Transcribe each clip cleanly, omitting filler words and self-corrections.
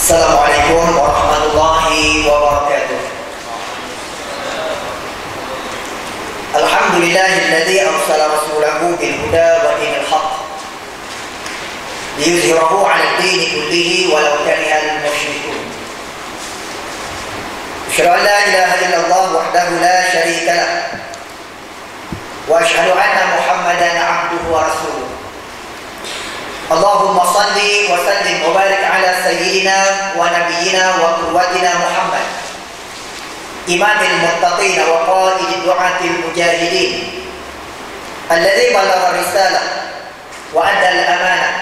Assalamualaikum warahmatullahi wabarakatuh. Alhamdulillahilladzi arsala rasulahu bil huda wa dinil haqq liyuzhirahu 'ala ad-din kullihi walau karihal musyrikun. Asyhadu an la ilaha illallah wahdahu la syarika lah wa asyhadu anna Muhammadan 'abduhu wa rasuluh. Allahumma salli wa sallim wa barik ala sayyidina wa nabiyyina wa qudwatina Muhammad imamil muttaqin wa qaidid du'atil mujahidin alladhi balagha risalah wa adda al-amanah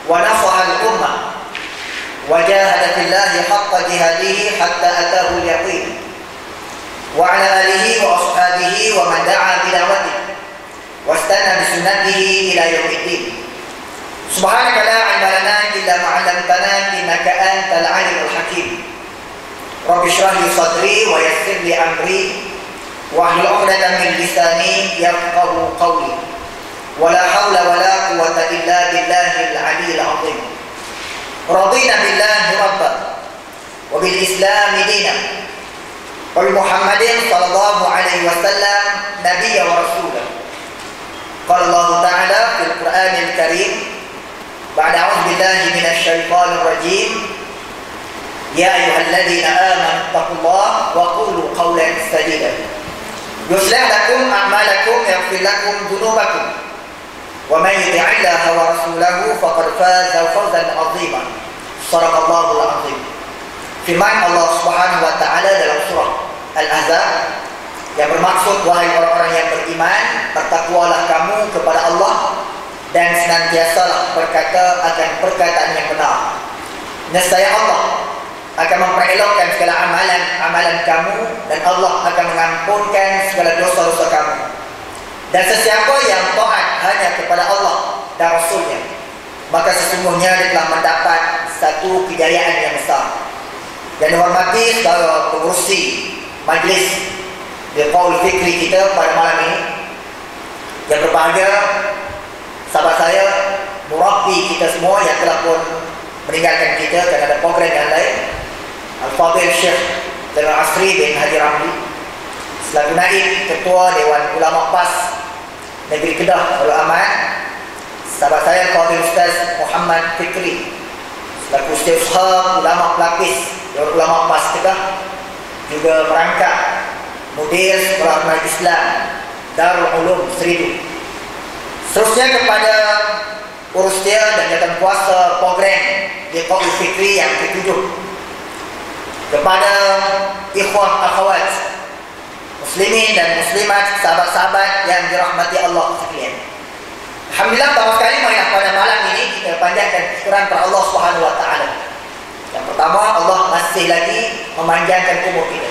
wa nasaha al-ummah wa jahada fillahi haqqa jihadihi hatta atahu al-yaqin wa ala alihi wa ashabihi wa man da'a bi da'watihi wa istana bi sunnatihi ila yaumiddin. Subhanaka la ilma lana illa ma 'allamtana innaka antal 'alimul hakim. Rabbi shrah li sadri wa yassir li amri wa hlul 'uqdatam min lisani yafqahu qawli. Wa la haula wa la quwwata illa billahil 'aliyyil 'azim. Radina billahi rabban wa bil islam dinan wa bi Muhammadin sallallahu alaihi wasallam nabiyyan wa rasulan. Qala Allah ta'ala fil Qur'anil Karim ba'da a'udzu billahi minasy syaithanir rajim. Ya ayyuhalladzina amanu taqullaha wa qulu qawlan sadida. Yuslih lakum a'malakum yaghfir lakum dhunubakum. Wa man yuti'illaha wa rasulahu faqad faza fawzan 'azima. Shadaqallahul 'azim. Firman Allah Subhanahu wa taala dalam surah Al-Ahzab yang bermaksud, wahai orang-orang yang beriman, bertakwalah kamu kepada Allah dan senantiasalah berkata akan perkataan yang benar. Nescaya Allah akan memperelokkan segala amalan kamu dan Allah akan mengampunkan segala dosa-dosa kamu. Dan sesiapa yang taat hanya kepada Allah dan Rasulnya, maka sesungguhnya dia telah mendapat satu kejayaan yang besar. Dan dihormati saudara pengurusi majlis Qaul Fikri kita pada malam ini, yang berbahagia sahabat saya, murabbi kita semua yang telah pun meninggalkan kita kerana ada program yang lain, Al-Fadhil Syekh Zainal Asri bin Haji Ramli selaku Naib Ketua Dewan Ulama PAS Negeri Kedah Darul Aman, sahabat saya Al-Fadhil Ustaz Muhammad Fikri selaku Ustaz Ulama Pelapis Dewan Ulama PAS Kedah, juga merangkap Mudir Sekolah Agama Islam Darul Ulum Seridu. Seterusnya kepada urus dia dan jawatan kuasa program di Qaul Fikri yang ke-7, kepada ikhwah akhwat muslimin dan muslimat, sahabat-sahabat yang dirahmati Allah sekalian. Alhamdulillah, pertama sekali marilah pada malam ini kita panjatkan syukuran kepada Allah Subhanahu wa taala. Yang pertama, Allah masih lagi memanjangkan umur kita.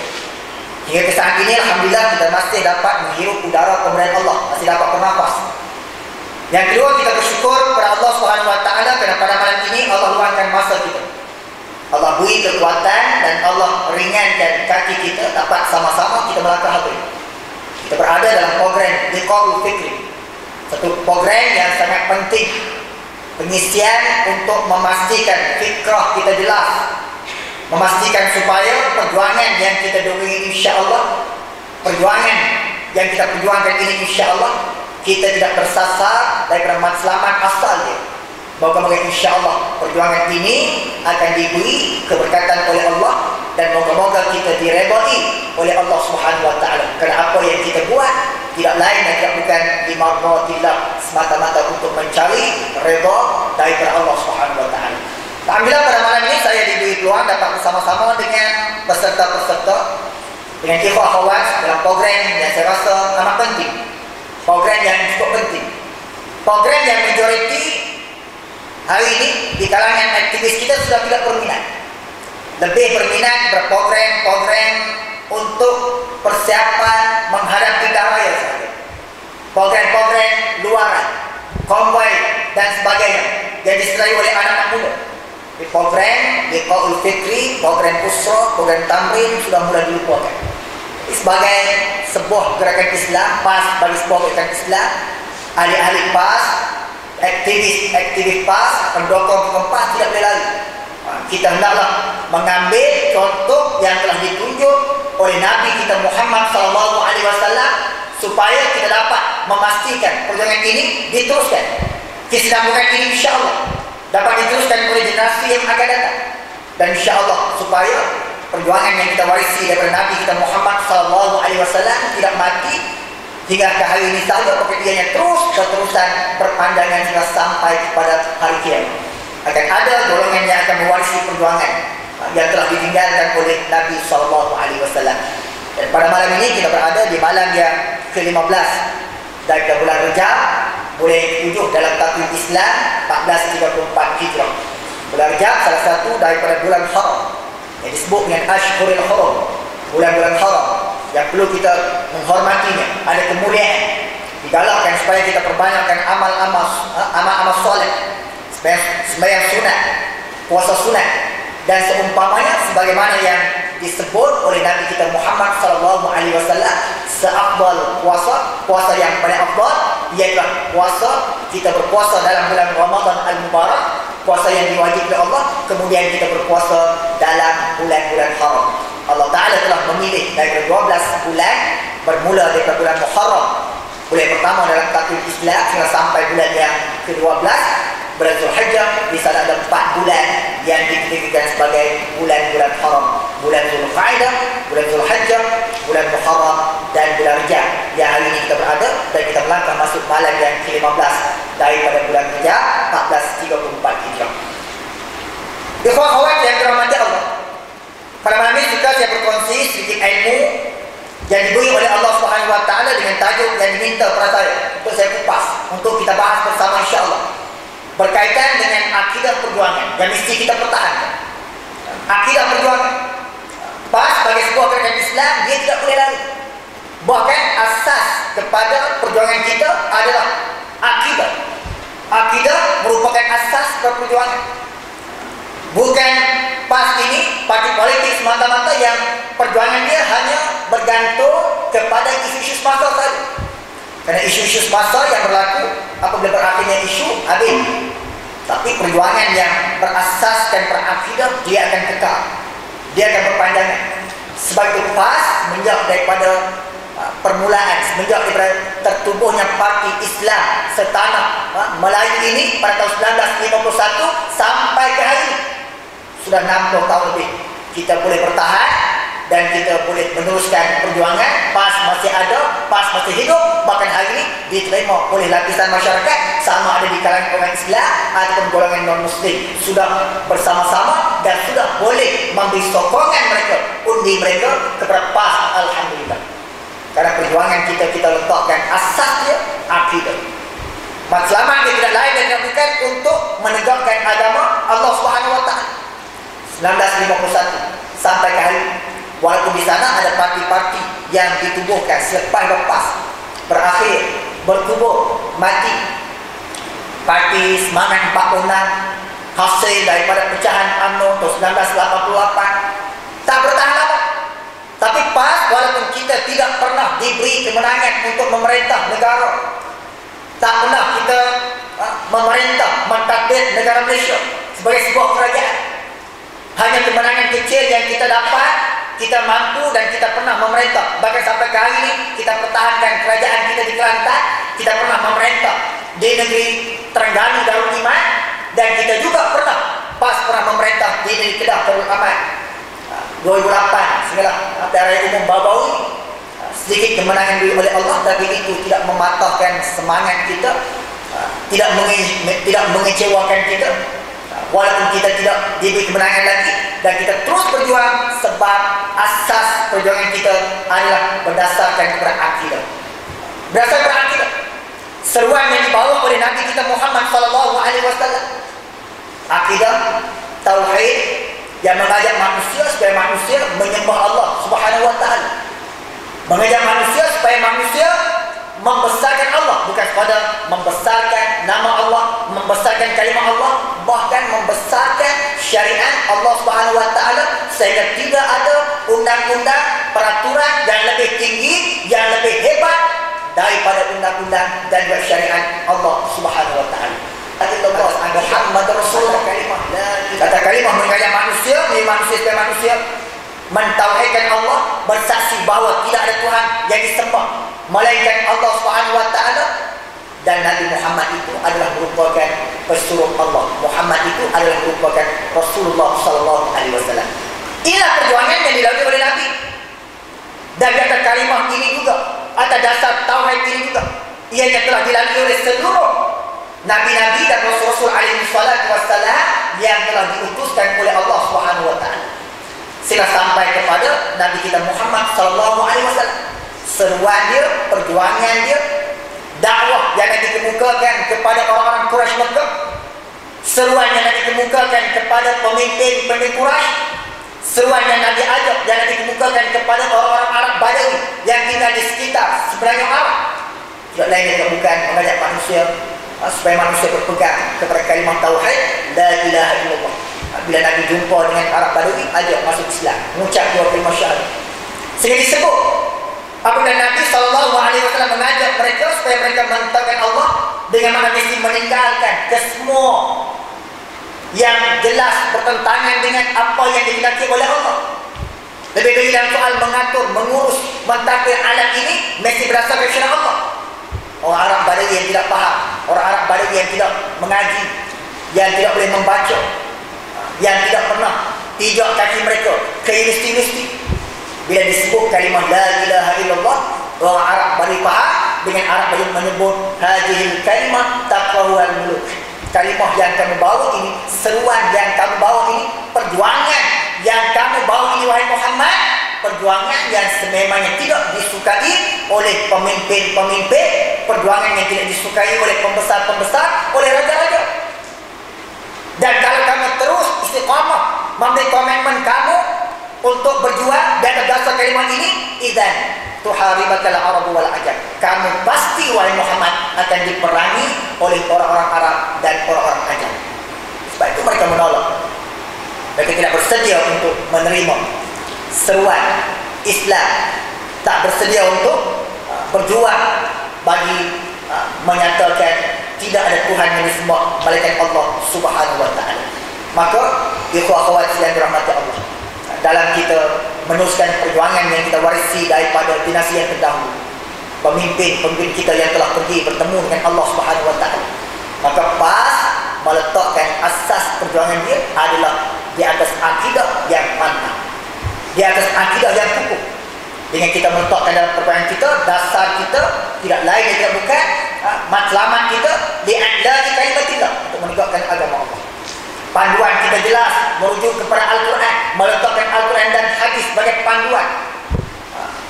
Hingga ke saat ini alhamdulillah kita masih dapat menghirup udara pemberian Allah, masih dapat bernafas. Yang kedua, kita bersyukur kepada Allah Subhanahu wa taala kerana pada malam ini Allah luangkan masa kita. Allah beri kekuatan dan Allah ringankan kaki kita dapat sama-sama kita melangkah habis. Kita berada dalam program Qaul Fikri, satu program yang sangat penting, pengisian untuk memastikan fikrah kita jelas, memastikan supaya perjuangan yang kita dukung insya-Allah, perjuangan yang kita perjuangkan ini insya-Allah kita tidak tersasar daripada matlamat asal dia. Moga-moga insya-Allah perjuangan ini akan diberi keberkatan oleh Allah dan moga-moga kita diredai oleh Allah Subhanahu wa taala. Kerana apa yang kita buat tidak lain dan tidak bukan limardatillah, semata-mata untuk mencari redha daripada Allah Subhanahu wa taala. Alhamdulillah, pada malam ini saya diberi peluang dapat bersama-sama dengan peserta-peserta, dengan ikhwah akhwat dalam program yang saya rasa amat penting. Program yang cukup penting, program yang majoriti hari ini di kalangan aktivis kita sudah tidak berminat. Lebih berminat berprogram-program untuk persiapan menghadapi raya sahaja, program-program luaran, konvoi dan sebagainya yang disertai oleh anak-anak muda. Di program di Qaul Fikri, program Usra, program Tamrin sudah mulai dilupakan. Sebagai sebuah gerakan Islam, PAS bagi sebuah gerakan Islam, ahli-ahli PAS, aktivis PAS, pendukung PAS tidak boleh lari. kita hendaklah mengambil contoh yang telah ditunjuk oleh Nabi kita Muhammad SAW supaya kita dapat memastikan perjuangan ini diteruskan. Kesinambungan ini insya-Allah dapat diteruskan oleh generasi yang akan datang, dan insya-Allah supaya perjuangan yang kita warisi daripada Nabi kita Muhammad SAW tidak mati hingga ke hari ini saja, pekerjaannya terus berterusan berpandangan hingga sampai kepada hari kiamat. Akan ada golongan yang akan mewarisi perjuangan yang telah ditinggalkan oleh Nabi SAW. Dan pada malam ini kita berada di malam yang ke-15 dari bulan Rejab, bulan yang ke-7 dalam takvim Islam 1434 Hijrah. Bulan Rejab salah satu daripada bulan haram yang disebut dengan Ashhurul Hurum, bulan-bulan haram yang perlu kita menghormatinya, ada kemuliaan. Digalakkan supaya kita perbanyakkan amal-amal soleh, sembahyang sunat, puasa sunat dan seumpamanya, sebagaimana yang disebut oleh Nabi kita Muhammad SAW, seafdal puasa yang paling afdal ialah puasa kita berpuasa dalam bulan Ramadan al-Mubarak, puasa yang diwajibkan Allah, kemudian kita berpuasa dalam bulan-bulan haram. Allah Ta'ala telah memilih dari 12 bulan, bermula dari bulan Muharram, bulan pertama dalam takvim Islam, hingga sampai bulan yang ke-12 bulan Zulhijjah. Di sana ada 4 bulan yang dikategorikan sebagai bulan-bulan haram: bulan Zulqa'dah, bulan Zulhijjah, bulan Muharram dan bulan Rejab. Yang hari ini kita berada dan kita melangkah masuk malam yang ke-15 daripada bulan Rejab 1434 Hijrah. Ikhwan akhwat yang dirahmati Allah, pada malam ini juga saya berkongsi sedikit ilmu yang diberi oleh Allah Subhanahu Wa Taala dengan tajuk yang diminta kepada saya untuk saya kupas, untuk kita bahas bersama insya-Allah, berkaitan dengan akidah perjuangan yang mesti kita pertahankan. Akidah perjuangan pas sebagai sebuah gerakan Islam, dia tidak boleh lari. Bahkan asas kepada perjuangan kita adalah akidah. Akidah merupakan asas perjuangan. Bukan pas ini parti politik semata-mata yang perjuangan dia hanya bergantung kepada isu-isu semasa saja. Karena isu-isu semasa yang berlaku apabila berakhirnya isu, habis. Tapi perjuangan yang berasaskan berakidah, dia akan kekal, dia akan berpanjangan. Sebab itu pas semenjak daripada permulaan, semenjak daripada tertubuhnya parti Islam setanah Melayu ini pada tahun 1951 sampai ke hari ini, sudah 60 tahun lebih, kita boleh bertahan dan kita boleh meneruskan perjuangan. PAS masih ada, PAS masih hidup, bahkan hari ini diterima oleh lapisan masyarakat, sama ada di kalangan orang Islam ataupun golongan non-Muslim, sudah bersama-sama dan sudah boleh memberi sokongan mereka, undi mereka kepada PAS. Alhamdulillah. Karena perjuangan kita letakkan asasnya akidah. Matlamat dia tidak lain dan bukan untuk menegakkan agama Allah Subhanahu Wa Taala. 1951 sampai ke hari ini, walaupun di sana ada parti-parti yang ditubuhkan selepas lepas berakhir, bertubuh, mati. Parti Semangat 46 hasil daripada pecahan UMNO tahun 1988 tak bertahan lama. Tapi PAS, walaupun kita tidak pernah diberi kemenangan untuk memerintah negara, tak pernah kita memerintah, mentadbir negara Malaysia sebagai sebuah kerajaan, hanya kemenangan kecil yang kita dapat, kita mampu dan kita pernah memerintah. Bahkan sampai ke hari ini kita pertahankan kerajaan kita di Kelantan, kita pernah memerintah di negeri Terengganu Darul Iman, dan kita juga pernah pernah memerintah di negeri Kedah Darul Aman 2008 segala daerah umum Babawi. Sedikit kemenangan diberi oleh Allah, tapi itu tidak mematahkan semangat kita, tidak mengecewakan kita. Walaupun kita tidak diberi kemenangan lagi, dan kita terus berjuang, sebab asas perjuangan kita adalah berdasarkan kepada akidah. Berdasarkan kepada akidah, seruan yang dibawa oleh Nabi kita Muhammad SAW, akidah tauhid yang mengajak manusia supaya manusia menyembah Allah Subhanahu Wa Taala, mengajak manusia supaya manusia membesarkan Allah, bukan sekadar membesarkan nama Allah, membesarkan kalimah Allah, bahkan membesarkan syariat Allah Subhanahu Wa Taala, sehingga tidak ada undang-undang peraturan yang lebih tinggi, yang lebih hebat daripada undang-undang dan syariat Allah Subhanahu Wa Taala. Muhammad Rasulullah. Kata kalimah mengajak manusia, supaya manusia mentauhidkan Allah, bersaksi bahawa tidak ada Tuhan yang disembah melainkan Allah Subhanahu wa taala, dan Nabi Muhammad itu adalah merupakan pesuruh Allah. Muhammad itu adalah merupakan Rasulullah sallallahu alaihi wasallam. Inilah perjuangan yang dilalui oleh Nabi. Dan di atas kalimah ini juga, atas dasar tauhid ini juga, ia yang telah dilalui oleh seluruh nabi-nabi dan rasul-rasul alaihi salatu wassalam yang telah diutuskan oleh Allah Subhanahu wa taala. Sehingga sampai kepada Nabi kita Muhammad sallallahu alaihi wasallam. Seruan dia, perjuangan dia, dakwah yang dikemukakan kepada orang-orang Quraisy Mekah, seruan yang dikemukakan kepada pemimpin-pemimpin Quraisy, seruan yang Nabi ajak yang dikemukakan kepada orang-orang Arab Badawi yang tinggal di sekitar sebenarnya Arab. Tidak lain yang bukan mengajak manusia supaya manusia berpegang kepada kalimah tauhid la ilaha illallah. Bila Nabi jumpa dengan Arab Badawi, ajak masuk Islam, mengucap dua kalimah syahadat. Sehingga disebut apabila Nabi SAW mengajak mereka supaya mereka mentauhidkan Allah, dengan mana mesti meninggalkan kesemua yang jelas bertentangan dengan apa yang dikehendaki oleh Allah. Lebih-lebih dalam soal mengatur, mengurus, mentadbir alam ini mesti berdasarkan syariat Allah. Orang Arab Badawi yang tidak faham, orang Arab Badawi yang tidak mengaji, yang tidak boleh membaca, yang tidak pernah pijak kaki mereka ke universiti-universiti, bila disebut kalimah la ilaha illallah, orang Arab Badawi faham. Dengan Arab Badawi menyebut hadhil kalimah taqwal muluk. Kalimah yang kamu bawa ini, seruan yang kamu bawa ini, perjuangan yang kamu bawa ini wahai Muhammad, perjuangan yang sememangnya tidak disukai oleh pemimpin-pemimpin, perjuangan yang tidak disukai oleh pembesar-pembesar, oleh raja-raja. Dan kalau kamu terus istiqamah memberi komitmen kamu untuk berjuang dan berdasar kalimah ini, idzan tuharibakal Arab wal Ajam, kamu pasti wahai Muhammad akan diperangi oleh orang-orang Arab dan orang-orang Ajam. Sebab itu mereka menolak. Mereka tidak bersedia untuk menerima seruan Islam, tak bersedia untuk berjuang bagi menyatakan tidak ada Tuhan yang disembah melainkan Allah Subhanahu wa taala. Maka ikhwah akhwat yang dirahmati Allah, dalam kita meneruskan perjuangan yang kita warisi daripada dinasti yang terdahulu, pemimpin kita yang telah pergi bertemu dengan Allah Subhanahu wa taala, maka pas meletakkan asas perjuangan dia adalah di atas akidah yang mantap, di atas akidah yang kukuh. Dengan kita meletakkan dalam perjuangan kita, dasar kita tidak lain dan tidak bukan matlamat kita li'adlati kalimatillah, untuk menegakkan agama Allah. Panduan kita jelas merujuk kepada Al-Quran, meletakkan Al-Quran dan hadis sebagai panduan,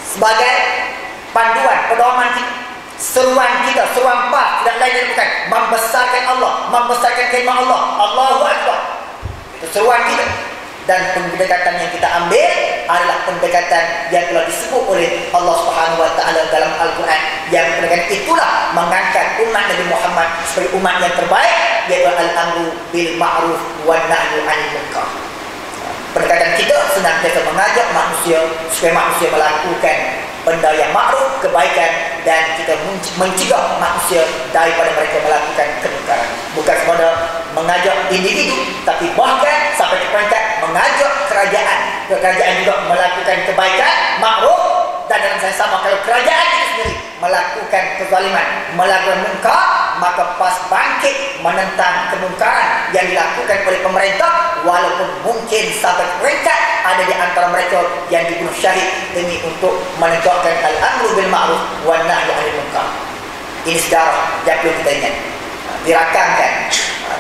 sebagai panduan pedoman kita. Seruan kita, seruan pas tidak lain dan bukan membesarkan Allah, membesarkan kalimah Allah, Allahu Akbar. Itu seruan kita. Dan pendekatan yang kita ambil adalah pendekatan yang telah disebut oleh Allah Subhanahu wa taala dalam Al-Quran, yang pendekatan itulah mengangkat umat Nabi Muhammad sebagai umat yang terbaik, yaitu al-amru bil ma'ruf wan nahyu 'anil munkar. Pendekatan kita senantiasa mengajak manusia supaya manusia melakukan benda yang ma'ruf, kebaikan, dan kita mencegah manusia daripada mereka melakukan kemungkaran. Bukan sekadar mengajak individu, tapi bahkan sampai ke peringkat mengajak kerajaan. Kerajaan juga melakukan kebaikan, ma'ruf, dan dalam yang sama kalau kerajaan itu sendiri melakukan kezaliman, melakukan munkar, maka pas bangkit menentang kemungkaran yang dilakukan oleh pemerintah, walaupun mungkin sampai peringkat ada di antara mereka yang dibunuh syahid demi untuk menegakkan al-amru bil ma'ruf wan nahyu 'anil munkar. Ini sejarah yang perlu kita ingat, dirakamkan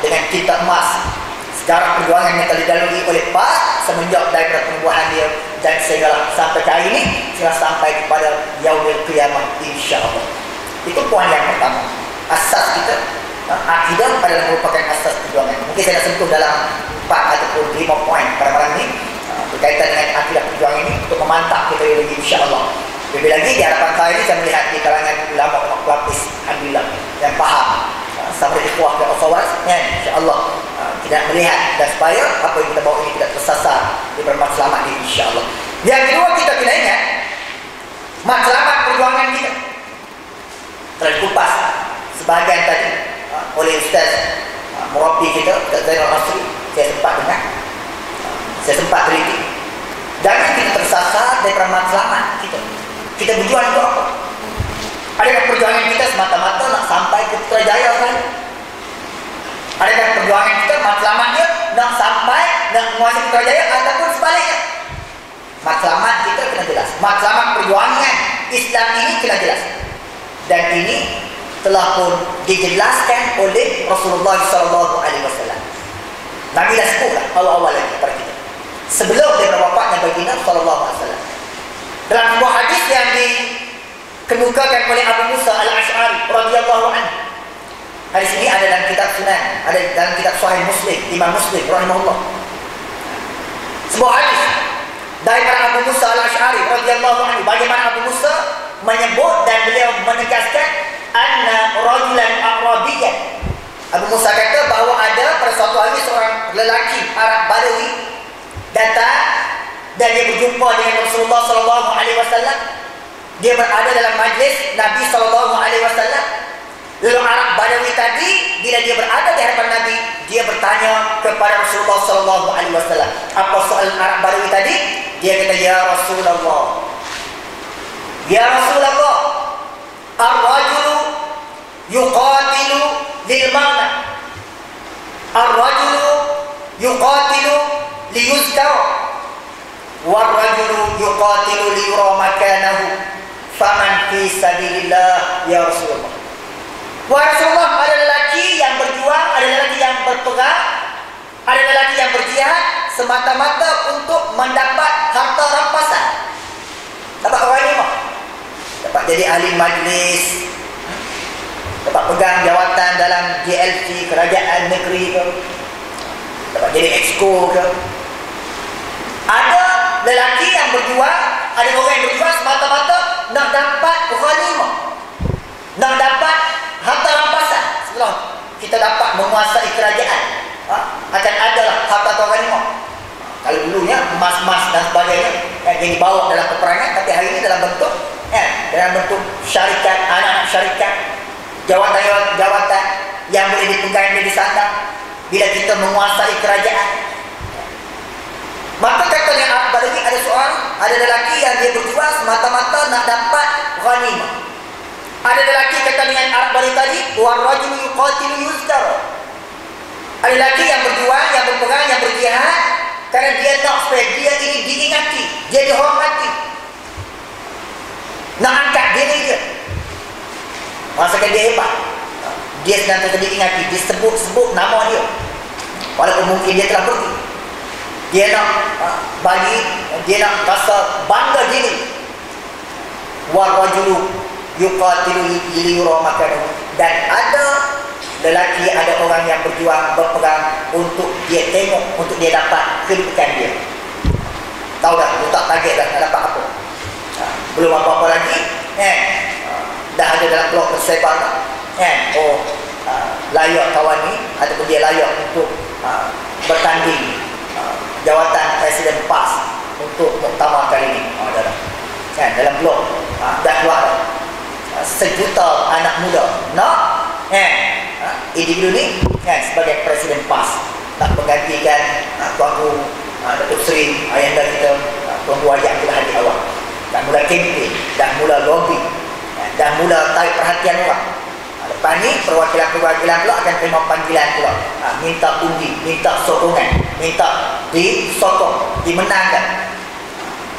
dengan tinta emas sejarah perjuangan yang telah dilalui oleh PAS semenjak daripada penubuhan dia dan sehingga sampai ke hari ini, sehingga sampai kepada yaumil qiyamah insya-Allah. Itu poin yang pertama. Asas kita, akidah adalah merupakan asas perjuangan. Mungkin saya nak sentuh dalam 4 ataupun 5 poin pada malam ini berkaitan dengan akidah perjuangan ini untuk memantap kita lagi insya-Allah. Lebih lagi di hadapan saya ini saya melihat di kalangan ulama pelapis, alhamdulillah, yang faham sampai ikhwah dan akhwat, insya-Allah tidak melihat, dan supaya apa yang kita bawa ini tidak tersasar di bermakselamat ini insya-Allah. Yang kedua, kita kena ingat makselamat perjuangan kita telah dikupas sebahagian tadi oleh Ustaz murabi kita, Ustaz Zainal Asri, saya sempat dengar, saya sempat teliti. Jangan kita tersasar daripada matlamat kita. Kita berjuang untuk apa? Adakah perjuangan kita semata-mata nak sampai ke Putrajaya kan? Adakah perjuangan kita matlamatnya nak sampai nak menguasai Putrajaya ataupun sebaliknya? Matlamat kita kena jelas. Matlamat perjuangan Islam ini kena jelas. Dan ini telah pun dijelaskan oleh Rasulullah SAW. Nabi dah sebutlah awal-awal lagi kepada kita. Sebelum dia wafatnya baginda SAW. Dalam sebuah hadis yang dikemukakan oleh Abu Musa Al-Ash'ari radhiyallahu anhu. Hadis ini ada dalam kitab Sunan, ada dalam kitab Sahih Muslim, Imam Muslim rahimahullah. Sebuah hadis daripada Abu Musa Al-Ash'ari radhiyallahu anhu, bagaimana Abu Musa menyebut dan beliau menegaskan anna rajulan Arabiyyan. Abu Musa kata bahawa ada pada suatu hari seorang lelaki Arab Badawi datang dan dia berjumpa dengan Rasulullah SAW. Dia berada dalam majlis Nabi SAW. Lalu Arab Badawi tadi, bila dia berada di hadapan Nabi, dia bertanya kepada Rasulullah SAW. Apa soalan Arab Badawi tadi? Dia kata, ya Rasulullah, ya Rasulullah, ar-rajulu yuqatilu lil maghnam, ar-rajulu yuqatilu liyuzkar, war-rajulu yuqatilu liyura makanahu, faman fi sabilillah ya Rasulullah. Wahai Rasulullah, ada lelaki yang berjuang, ada lelaki yang berperang, ada lelaki yang berjihad semata-mata untuk mendapat harta rampasan, dapat ghanimah, dapat jadi ahli majlis, dapat pegang jawatan dalam GLC, kerajaan negeri ke, dapat jadi exco ke. Ada lelaki yang berjuang, ada orang yang berjuang semata-mata nak dapat ghanimah, nak dapat harta rampasan. Setelah kita dapat menguasai kerajaan, akan adalah harta atau ghanimah. Kalau dulunya emas-emas dan sebagainya yang dibawa dalam peperangan, tapi hari ini dalam bentuk syarikat, anak-anak syarikat, jawatan-jawatan yang boleh dipegang di sana bila kita menguasai kerajaan. Maka kata yang Arab Badawi, ada lelaki yang dia berjuang semata-mata nak dapat ghanimah. Ada lelaki kata dengan Arab Badawi tadi, war-rajulu yuqatilu yuzkar. Ada lelaki yang berjuang, yang berperang, yang berjihad kerana dia nak supaya dia ini diingati, dia dihormati, nak angkat diri dia, rasakan dia hebat, dia senantiasa diingati, disebut-sebut nama dia walaupun mungkin dia telah pergi. Dia nak dia nak rasa bangga diri. War-rajulu yuqatilu liyura makanahu. Dan ada lelaki, ada orang yang berjuang, berperang untuk dia tengok, untuk dia dapat kedudukan dia. Tahu dah, tu tak target dah nak dapat apa. Belum apa-apa lagi, dah ada dalam blog tersebar dah. Layak kawan ni, ataupun dia layak untuk bertanding jawatan Presiden PAS untuk muktamar kali ini. Dalam blog dah keluar dah. 1 juta anak muda nak individu ni sebagai Presiden PAS, nak menggantikan Tuanku Datuk Seri Ayahanda kita, Tuanku Wajah Abdul Hadi Awang. Dah mula kempen, dah mula lobby, dah mula tarik perhatian orang. Lepas ni perwakilan-perwakilan pula akan terima panggilan pula, minta undi, minta sokongan, minta disokong, dimenangkan.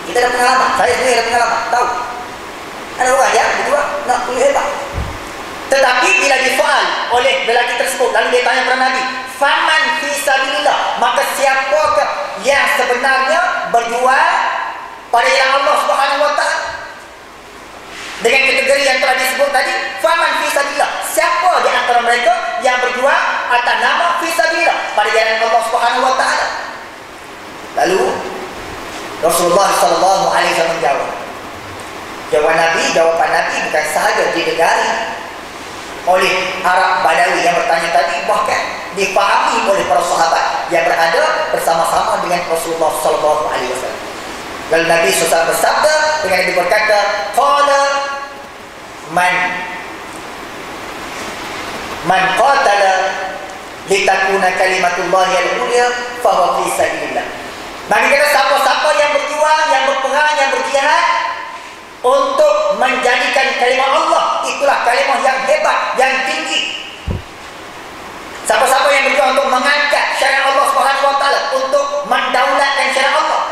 Kita ada pengalaman, saya sendiri ada pengalaman, tahu. Ada orang yang berjuang nak punya hebat. Tetapi bila disoal oleh lelaki tersebut, lalu dia tanya kepada Nabi, faman fi sabilillah, maka siapakah yang sebenarnya berjuang pada jalan Allah Subhanahu wa taala? Dengan kategori yang telah disebut tadi, faman fi sabilillah, siapa di antara mereka yang berjuang atas nama fi sabilillah pada jalan Allah Subhanahu wa taala? Lalu Rasulullah sallallahu alaihi wasallam jawab. Jawapan Nabi bukan sahaja didengari oleh Arab Badawi yang bertanya tadi, bahkan dipahami oleh para sahabat yang berada bersama-sama dengan Rasulullah sallallahu alaihi wasallam. Lalu Nabi SAW bersabda dengan Nabi berkata, qala man qatala litakuna kalimatullahi al-ulya fa huwa fi sabilillah. Bagi kita siapa-siapa yang berjuang, yang berperang, yang berjihad untuk menjadikan kalimah Allah, itulah kalimah yang hebat, yang tinggi. Siapa-siapa yang berjuang untuk mengangkat syariat Allah Subhanahu wa taala, untuk mendaulatkan syariat Allah,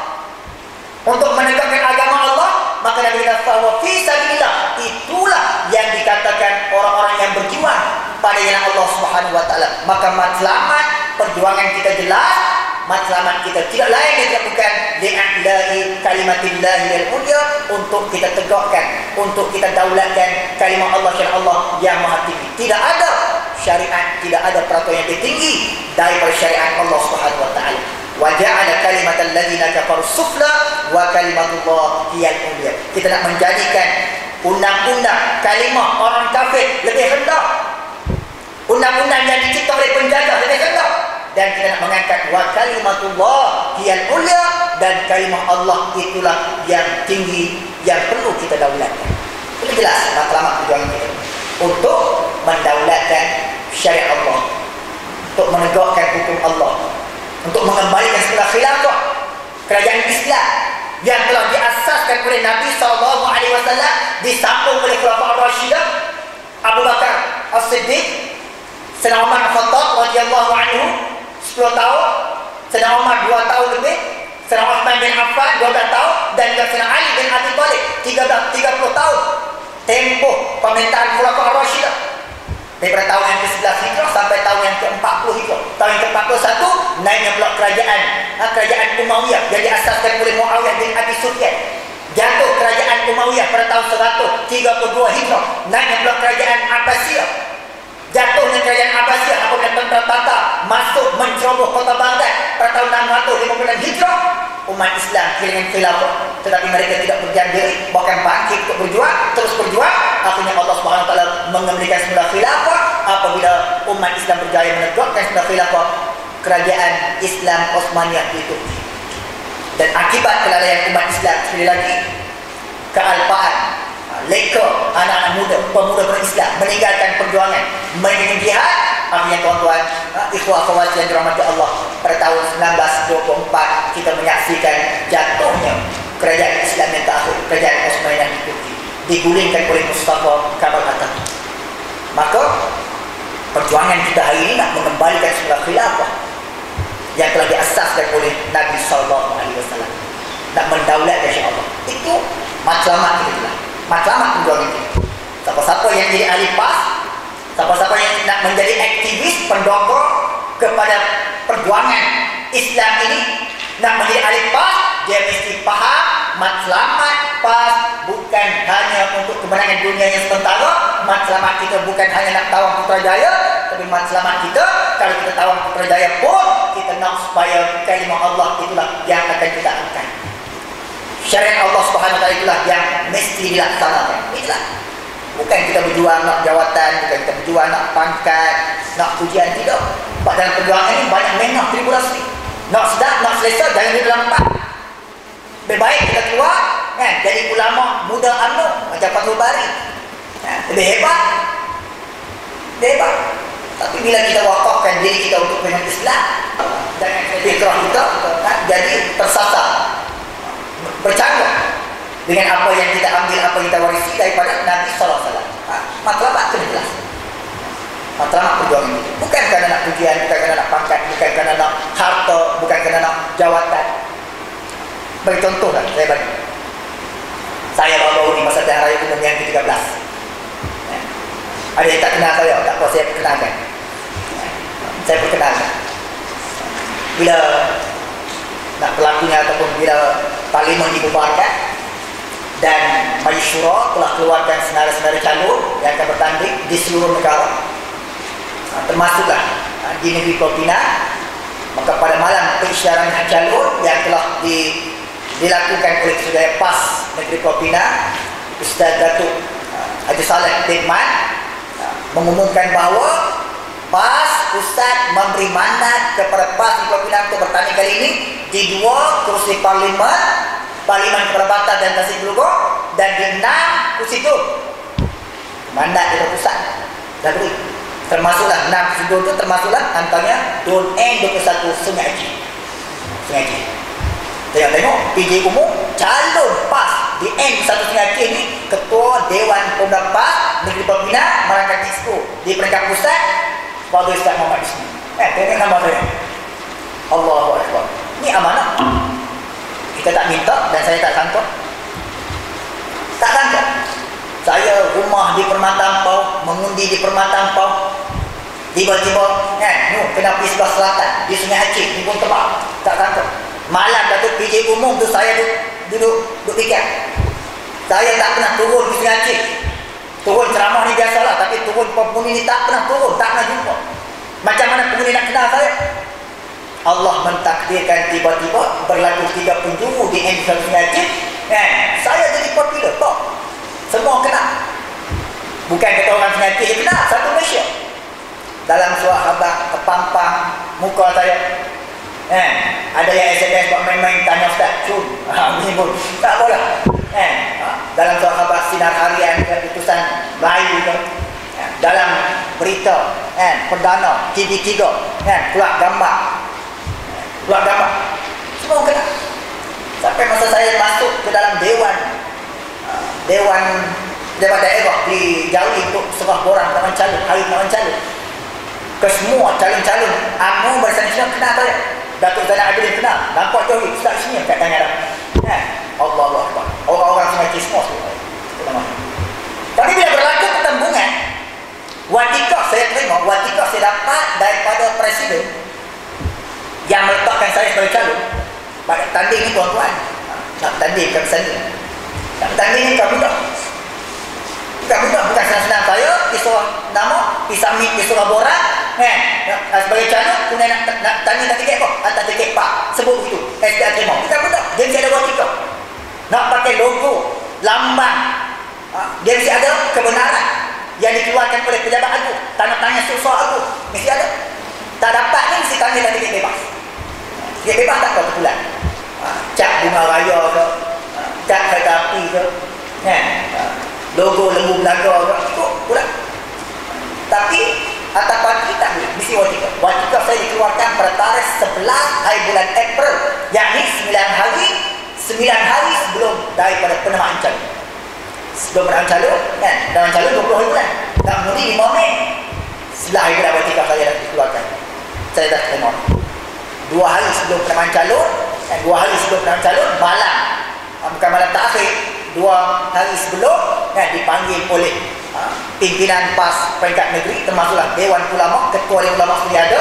untuk menegakkan agama Allah, maka Nabi kata fa fi sabilillah, itulah yang dikatakan orang-orang yang berjuang pada jalan Allah Subhanahu wa taala. Maka matlamat perjuangan kita jelas, matlamat kita tidak lain dan tidak bukan li'a'la'i kalimatillahi al-ulya, untuk kita tegakkan, untuk kita daulatkan kalimah Allah, syariat Allah yang maha tinggi. Tidak ada syariat, tidak ada peraturan yang lebih tinggi daripada syariat Allah Subhanahu wa taala. Wa ja'ala kalimatal ladzina kafaru sufla wa kalimatullah hiyal ulya. Kita nak menjadikan undang-undang kalimah orang kafir lebih rendah, undang-undang yang dicipta oleh penjajah lebih rendah, dan kita nak mengangkat wa kalimatullah hiyal ulya, dan kalimah Allah itulah yang tinggi, yang perlu kita daulatkan. Itu jelas matlamat perjuangan kita untuk mendaulatkan syariat Allah, untuk menegakkan hukum Allah, untuk mengembalikan semula khilafah kerajaan Islam yang telah diasaskan oleh Nabi SAW, disambung oleh Khulafaur Rashidah, Abu Bakar As-Siddiq, Sayyidina Umar Al-Khattab radhiyallahu anhu 10 tahun, Sayyidina Umar 2 tahun lebih, Sayyidina Uthman bin Affan 12 tahun, dan Sayyidina Ali bin Abi Thalib 30 tahun tempoh pemerintahan Khulafaur Rashidah. Daripada tahun yang ke-11 Hijrah sampai tahun yang ke-40 Hijrah. Tahun yang ke-41 naiknya pula kerajaan Umayyah yang diasaskan oleh Muawiyah bin Abi Sufyan. Jatuh kerajaan Umayyah pada tahun 132 Hijrah. Naiknya pula kerajaan Abbasiyah. Jatuhnya kerajaan Abbasiyah apabila tentara Tatar masuk menceroboh kota Baghdad pada tahun 650 Hijrah. Umat Islam kehilangan khilafah, tetapi mereka tidak berdiam diri, bahkan bangkit untuk berjuang, terus berjuang. Akhirnya Allah Subhanahu wa taala mengembalikan semula khilafah apabila umat Islam berjaya menegakkan semula khilafah kerajaan Islam Utsmaniyah itu. Dan akibat kelalaian umat Islam, sekali lagi, kealpaan, leka anak-anak muda, pemuda berislam meninggalkan perjuangan, meninggalkan jihad. Akhirnya tuan-tuan, ikhwah akhwat yang dirahmati Allah, pada tahun 1924 kita menyaksikan jatuhnya kerajaan Islam yang terakhir, kerajaan Utsmaniyah itu, digulingkan oleh Mustafa Kemal Atatürk. Maka perjuangan kita hari ini nak mengembalikan semula khilafah yang telah diasaskan oleh Nabi SAW, nak mendaulatkan syariat Allah. Itu matlamat kita, matlamat perjuangan kita. Siapa-siapa yang jadi ahli PAS, siapa-siapa yang nak menjadi aktivis pendokong kepada perjuangan Islam ini, nak menjadi ahli PAS, dia mesti faham matlamat PAS bukan hanya untuk kemenangan dunia yang sementara. Matlamat kita bukan hanya nak tawang Putrajaya, tapi matlamat kita, kalau kita tawang Putrajaya pun kita nak supaya kalimah Allah itulah yang akan kita angkat. Syariat Allah Subhanahu wa taala itulah yang mesti dilaksanakan. Itulah. Bukan kita berjuang nak jawatan, bukan kita berjuang nak pangkat, nak pujian, tidak. Sebab dalam perjuangan ini banyak menah tribulasi. Nak sedap, nak selesa, jangan di dalam empat. Lebih baik kita keluar, kan, jadi ulama muda UMNO macam Fathul Bari. Lebih hebat. Lebih hebat. Tapi bila kita wakafkan diri kita untuk dengan Islam, jangan fikrah kita kan, jadi tersasar, bercanggah dengan apa yang kita ambil, apa yang kita warisi daripada Nabi SAW. Matlamat itu jelas. Matlamat perjuangan itu bukan kerana nak pujian, bukan kerana nak pangkat, bukan kerana nak harta, bukan kerana nak jawatan. Bagi contoh lah, saya bagi. Saya baru-baru ni masa dah raya umum yang ke-13. Ada yang tak kenal saya, tak apa, saya perkenalkan. Saya perkenalkan. Bila nak berlakunya ataupun bila parlimen dibubarkan dan Majlis Syura telah keluarkan senara-senara calon yang akan bertanding di seluruh negara, termasuklah di negeri Filipina, maka pada malam pengisytiharan calon yang telah dilakukan oleh Sudaya PAS Negeri Filipina, Ustaz Datuk Haji Saleh Tidman mengumumkan bahawa PAS Ustaz memberi mandat kepada PAS Filipina untuk bertanding kali ini di 2 kursi parlimen Kepala Batas dan Tasik Belugor, dan di 6 kursi itu mandat dari pusat dah beri. Termasuklah 6 prosedur tu, termasuklah antaranya Dun N21 Sungai Aceh. Sungai Aceh. Tengok PJ umum calon PAS di N21 Sungai Aceh ni Ketua Dewan Pemuda PAS Negeri Pembina Merangkat Exco di peringkat pusat Fadil Ustaz Muhammad Ismail. Tengok nama saya. Allahu Akbar. Ni amanah. Kita tak minta dan saya tak sangka. Tak sangka. Saya rumah di Permata Ampau, mengundi di Permata Ampau. Tiba-tiba kena pergi sebelah selatan di Sungai Aceh, ni pun tebak. Tak sangka. Malam Datuk PJ umum tu saya duduk fikir. Saya tak pernah turun di Sungai Aceh. Turun ceramah ni biasalah, tapi turun penghuni ni tak pernah turun, tak pernah jumpa. Macam mana penghuni nak kenal saya? Allah mentakdirkan tiba-tiba berlaku 3 penjuru di N21 Sungai Aceh. Saya jadi popular top. Semua kenal. Bukan kata orang Sungai Aceh je kenal, satu Malaysia. Dalam surat khabar kepampang muka saya. Ada yang SMS buat main-main tanya Ustaz Cun. Ni pun tak boleh. Dalam surat khabar Sinar Harian keputusan Melayu tu. Dalam berita Perdana TV3 keluar gambar. Semua kenal. Sampai masa saya masuk ke dalam Dewan daerah di Jawi untuk serah borang pengawan calon, hari pengawan calon. Ke semua calon-calon UMNO Barisan Nasional kenal saya. Datuk Zainal Abidin kenal. Nampak Tauhid Ustaz sini kat tanya dah. Allahu Akbar. Orang-orang Sungai Aceh semua tu. Tapi bila berlaku pertembungan, watikah saya terima, watikah saya dapat daripada Presiden yang meletakkan saya sebagai calon. Pada tanding ni tuan-tuan. Nak tanding bukan sendiri. Nak tanding ni bukan mudah. Bukan senang-senang saya disuruh nama, disamit, disuruh borang sebagai calon, kemudian nak tanya tak tiket apa? Atas tiket pak, sebut begitu SPA terima. Bukan mudah. Dia mesti ada watika. Nak pakai logo, lambang, dia mesti ada kebenaran yang dikeluarkan oleh pejabat agung, tanda tangan susah agung, mesti ada. Tak dapat ni mesti tanya tak tiket bebas. Tiket bebas tak apa kebetulan. Cap bunga raya ke, cap kereta api ke, logo lembu belaga ke, ikut pula. Tapi atas pagi tak boleh, mesti watika. Watika saya dikeluarkan pada tarikh 11 hari bulan April, yakni 9 hari sebelum daripada penamaan calon. Sebelum penamaan calon, penamaan calon 20 hari bulan. Tak mengundi 5 Mei. 11 hari bulan watika saya dah dikeluarkan. Saya dah terima. 2 hari sebelum penamaan calon, 2 hari sebelum penamaan calon, malam. Bukan malam terakhir, 2 hari sebelum dipanggil oleh pimpinan PAS peringkat negeri, termasuklah Dewan Ulama, Ketua Dewan Ulama sudah ada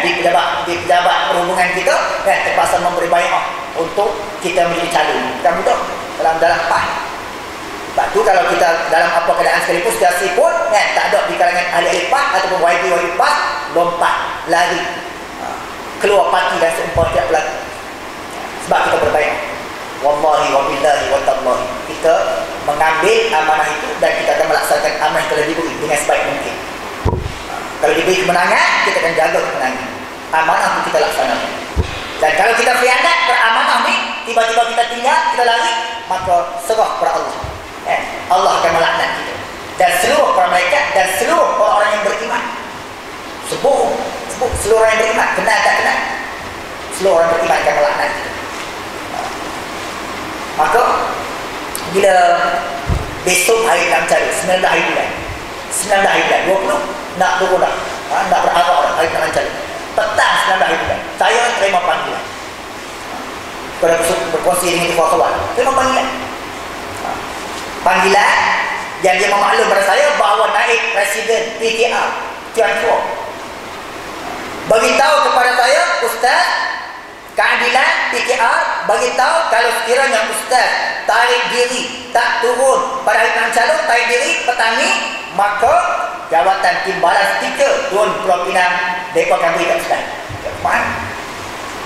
di pejabat perhubungan kita terpaksa memberi baiat untuk kita menjadi calon. Bukan mudah dalam PAS. Sebab tu kalau kita dalam apa keadaan sekalipun, situasi pun tak ada di kalangan ahli-ahli PAS ataupun YB PAS lompat, lari, keluar parti dan seumpama tidak berlaku. Sebab kita berbaiat. Wallahi wa billahi wa tallahi, kita mengambil amanah itu dan kita akan melaksanakan amanah yang telah diberi dengan sebaik mungkin. Kalau diberi kemenangan, kita akan jaga kemenangan. Amanah itu kita laksanakan. Dan kalau kita khianat beramanah ni, tiba-tiba kita tinggal, kita lari, maka serah kepada Allah. Allah akan melaknat kita. Dan seluruh para malaikat dan seluruh orang-orang yang beriman. Sebut seluruh orang yang beriman, kenal tak kenal, seluruh orang beriman akan melaknat kita. Maka bila besok hari enam calon, 19 hari bulan 20 nak turun dah, nak berarak dah hari enam calon, petang 19 hari bulan saya terima panggilan. Pada berkongsi dengan kawan-kawan, terima panggilan yang dia memaklum pada saya bahawa naik Presiden PKR Tuan Kuo beritahu kepada saya, Ustaz, keadilan PKR beritahu kalau sekiranya Ustaz tarik diri, tak turun pada hari enam calon, tarik diri petani, maka jawatan timbalan 3 Dun Pulau Pinang mereka akan beri kat Ustaz.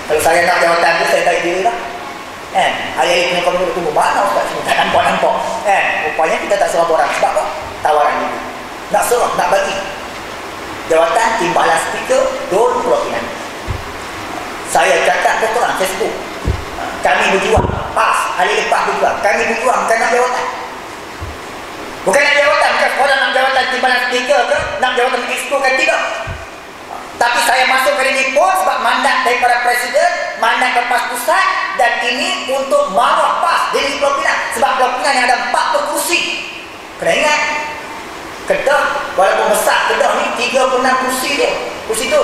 Kalau saya nak jawatan tu, saya tarik diri lah. Hari-hari punya kamu tunggu mana Ustaz semua, tak nampak. Rupanya kita tak serah borang. Sebab apa? Tawaran itu nak serah, nak bagi jawatan timbalan 3 Dun Pulau Pinang. Saya cakap ke korang, saya sebut, kami berjuang, PAS, ahli PAS berjuang, kami berjuang bukan nak jawatan. Bukan nak jawatan, bukan sekolah nak jawatan 3 timbalan speaker ke, nak jawatan exco kan tidak. Tapi saya masuk kali ini pun sebab mandat daripada Presiden, mandat Lepas Pusat, dan ini untuk maruah PAS di Pulau Pinang. Sebab Pulau Pinang yang ada 40 kursi. Kena ingat, Kedah, walaupun besar Kedah ni 36 kursi dia. Kursi tu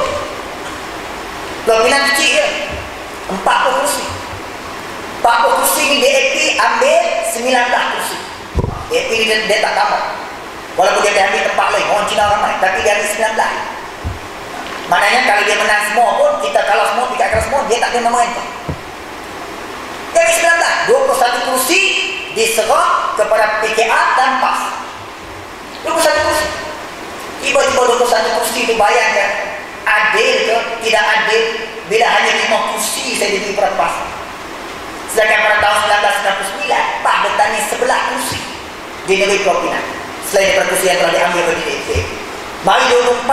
Pulau Pinang kecil dia 40 kursi. 40 kursi ni DAP ambil 19 kursi. DAP ni dia tak tambah. Walaupun dia ambil tempat lain, orang Cina ramai, tapi dia ambil 19. Maknanya kalau dia menang semua pun, kita kalah semua, pikat kalah semua, dia tak kena memerintah. Dia ambil 19. 21 kursi diserah kepada PKR dan PAS. 21 kursi. Tiba-tiba 21 kursi itu, bayangkan, adil ke tidak adil bila hanya 5 kursi saya diberi pada PAS. Sedangkan pada tahun 1999 PAS bertani 11 kursi di negeri Pulau Pinang, selain daripada kursi yang telah diambil oleh DAP. Mari 2004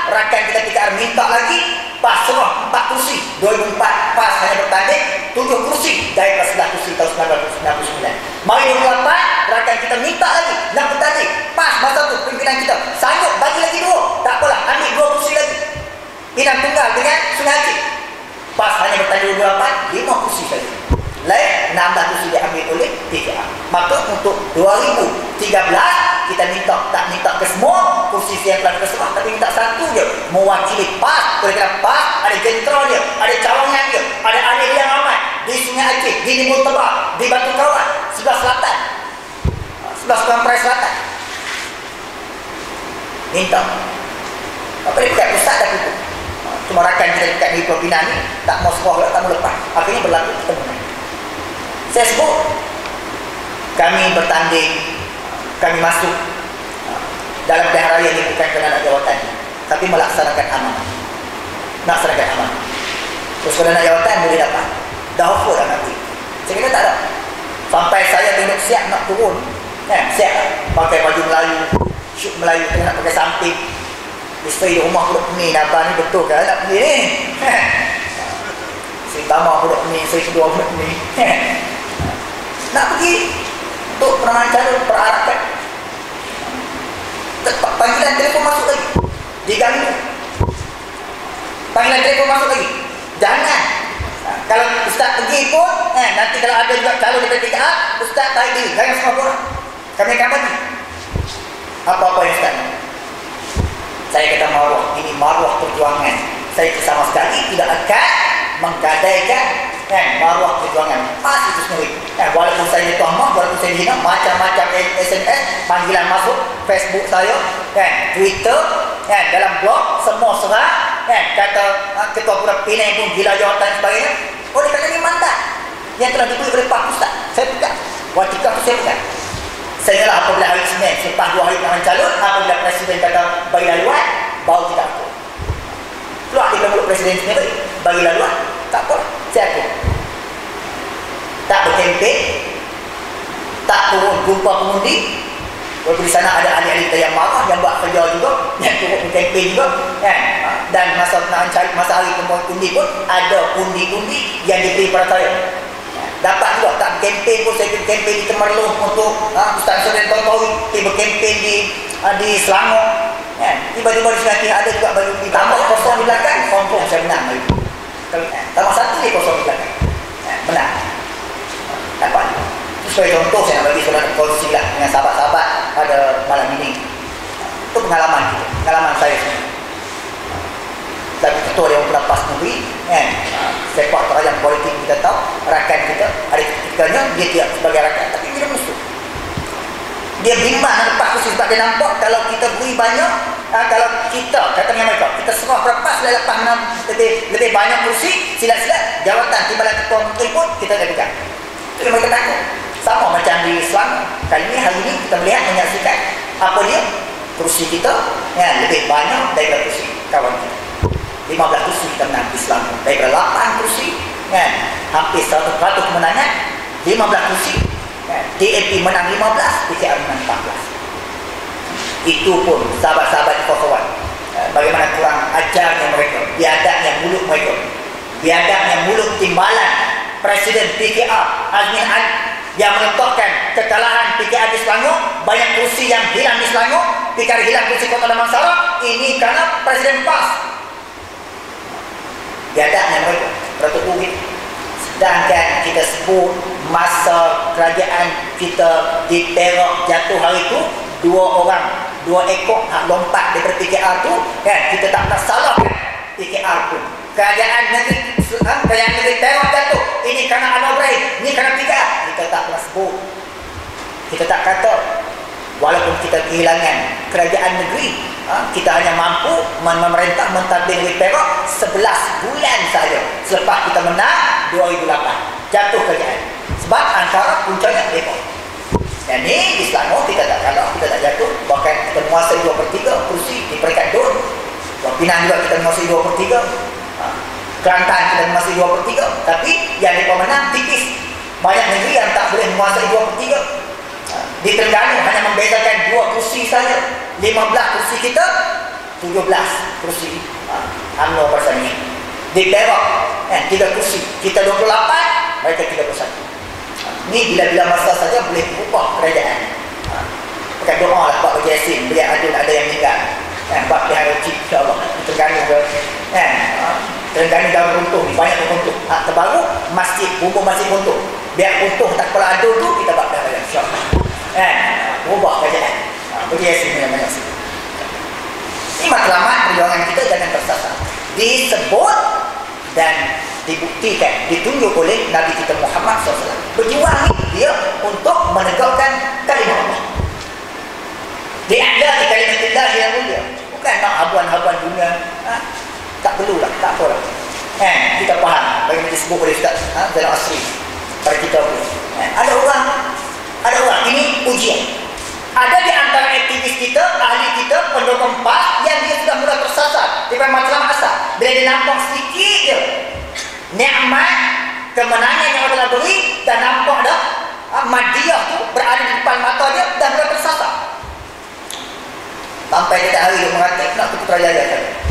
rakan kita PKR minta lagi, PAS serah 4 kursi. 2004 PAS hanya bertanding 7 kursi daripada 11 kursi tahun 1999. Mari 2008 rakan kita minta lagi, nak bertanding, PAS masa tu pimpinan kita sanggup bagi lagi 2, tak apalah, ambil 2 kursi lagi. Pinang Tunggal dengan Sungai Aceh, PAS hanya bertanding 2008 5 kursi saja. Lain 16 kursi diambil oleh PKR. Maka untuk 2013 kita tak minta ke semua kursi yang telah kita serah, tapi minta satu je, mewakili PAS. Oleh kerana PAS ada jentera dia, ada cawangan dia, ada ahli yang ramai di Sungai Aceh, di Limau Tebal, di Batu Kawan, sebelah selatan, sebelah Perai Selatan. Minta. Apa dia dekat pusat dah tutup. Cuma rakan kita dekat di Pulau Pinang ni tak mau serah, tak mau lepas. Akhirnya berlaku kita menang. Saya sebut, kami bertanding, kami masuk dalam pilihan raya ini bukan kerana nak jawatan, tapi melaksanakan amanah. Melaksanakan amanah. Terus kalau nak jawatan boleh dapat, dah offer dah nanti. Saya kata tak ada. Sampai saya tengok siap nak turun, siap pakai baju Melayu, syuk Melayu, tengah nak pakai samping. Isteri di rumah pula ni, abang ni betul ke nak pergi ni? Si Tama pula ni, isteri kedua pula ni. Nak pergi untuk perangan calon perarakan. Panggilan telefon masuk lagi, diganggu. Panggilan telefon masuk lagi, jangan. Kalau ustaz pergi pun, nanti kalau ada juga calon daripada PKR, ustaz tarik diri, jangan semua orang. Kami akan bagi apa-apa yang ustaz. Saya kata maruah, ini maruah perjuangan. Saya sama sekali tidak akan menggadaikan maruah perjuangan PAS itu sendiri. Walaupun saya dituamah, walaupun saya dihina, macam-macam SMS, panggilan masuk Facebook saya, Twitter, dalam blog, semua serang, kata Ketua Budak Penang pun gila jawatan sebagainya. Oleh kerana ini mandat yang telah diberi oleh Pak Ustaz, saya pegang. Watika itu saya pegang. Sehinggalah apabila hari Senin, selepas 2 hari penangan calon, apabila Presiden kata bagi laluan, baru kita akur. Keluar di mulut Presiden sendiri, bagi laluan, tak apa, saya akur. Tak berkempen, tak turun jumpa pengundi. Walaupun di sana ada ahli-ahli kita yang marah, yang buat kerja juga, yang turun berkempen juga, dan masa penangan calon, masa hari pembuat undi pun ada undi-undi yang diberi pada saya. Dapat juga tak berkempen pun, saya berkempen di Temerloh untuk Ustaz Surian Tontowi, dia berkempen di Selangor, tiba-tiba di Sungai ada juga bagi undi. Tambah kosong di belakang, confirm saya menang hari itu. Tambah satu dia kosong di belakang, menang. Dapat. Itu sebagai contoh saya nak bagi saudara kongsi lah dengan sahabat-sahabat pada malam ini. Itu pengalaman kita, pengalaman saya sendiri. Tapi ketua Dewan Pendapat Negeri, sepak terjang politik kita tahu, rakan kita, ada ketikanya dia tidak sebagai rakan, tapi dia musuh. Dia bimbang nak lepas kursi sebab dia nampak kalau kita beri banyak, kalau kita, katanya mereka, kita serah berlepas dah lepas menang lebih banyak kursi, silat-silat, jawatan timbalan ketua menteri pun kita dah pegang. Itu yang mereka takut. Sama macam di Islam, kali ini, hari ini kita melihat, menyaksikan apa dia? Kursi kita lebih banyak daripada kursi kawan kita. 15 kursi kita menang Islam daripada 8 kursi, hampir 100% kemenangan, 15 kursi, DAP menang 15, PKR menang 14. Itu pun sahabat-sahabat kawan, bagaimana kurang ajarnya mereka, biadabnya mulut mereka, biadabnya mulut timbalan Presiden PKR Azmin Ali yang meletakkan kekalahan PKR di Selangor, banyak kursi yang hilang di Selangor, PKR hilang kursi Kota Damansara, ini karena Presiden PAS. Biadaknya mereka, Datuk Uwit. Sedangkan kita sebut masa kerajaan kita di Perak jatuh hari itu, 2 ekor hak lompat daripada PKR tu, kan, kita tak pernah salahkan PKR tu. Kerajaan negeri Perak jatuh, ini kerana Anwar Ibrahim, ini kerana PKR, kita tak pernah sebut. Kita tak kata. Walaupun kita kehilangan kerajaan negeri, kita hanya mampu memerintah mentadbir negeri Perak 11 bulan saja selepas kita menang 2008 jatuh kerajaan. Sebab antara puncanya mereka. Dan ini di Selangor kita tak kalah, kita tak jatuh, bahkan kita menguasai 2/3 kursi di peringkat DUN. Pinang juga kita menguasai 2/3, Kelantan kita menguasai 2/3, tapi yang mereka menang tipis. Banyak negeri yang tak boleh menguasai 2/3. Di Terengganu hanya membezakan 2 kursi saja. 15 kursi kita, 17 kursi UMNO bersama. Di Perak 3 kursi, kita 28, mereka 31. Ini bila-bila masa saja boleh ubah kerajaan. Bukan doa lah buat bagi Yasin, biar ada yang meninggal. Buat pihak Rocik, insyaAllah. Terengganu ke, Terengganu dah runtuh, banyak runtuh. Terbaru masjid, bubur masjid runtuh. Biar runtuh tak kepala adul tu, kita buat dah insyaAllah. Berubah kerajaan. Bagi Yasin banyak sikit. Ini matlamat perjuangan kita jangan tersasar. Disebut dan dibuktikan, ditunjuk oleh Nabi kita Muhammad SAW. Berjuang dia untuk menegakkan kalimah Allah. Di'adha di kalimatillah yang mulia. Bukan nak habuan-habuan dunia. Tak perlulah, tak apalah. Kita faham bagaimana disebut oleh Ustaz dalam asri pada kita pun. Ada orang ini ujian. Ada di antara aktivis kita, ahli kita, pendukung PAS yang dia sudah mula tersasar di masalah asal. Bila dia nampak sedikit je nikmat kemenangan yang Allah beri, dan nampak dah madiyah tu berada di depan mata dia, dan mula tersasar. Sampai dia hari dia mengatakan nak ke Putrajaya.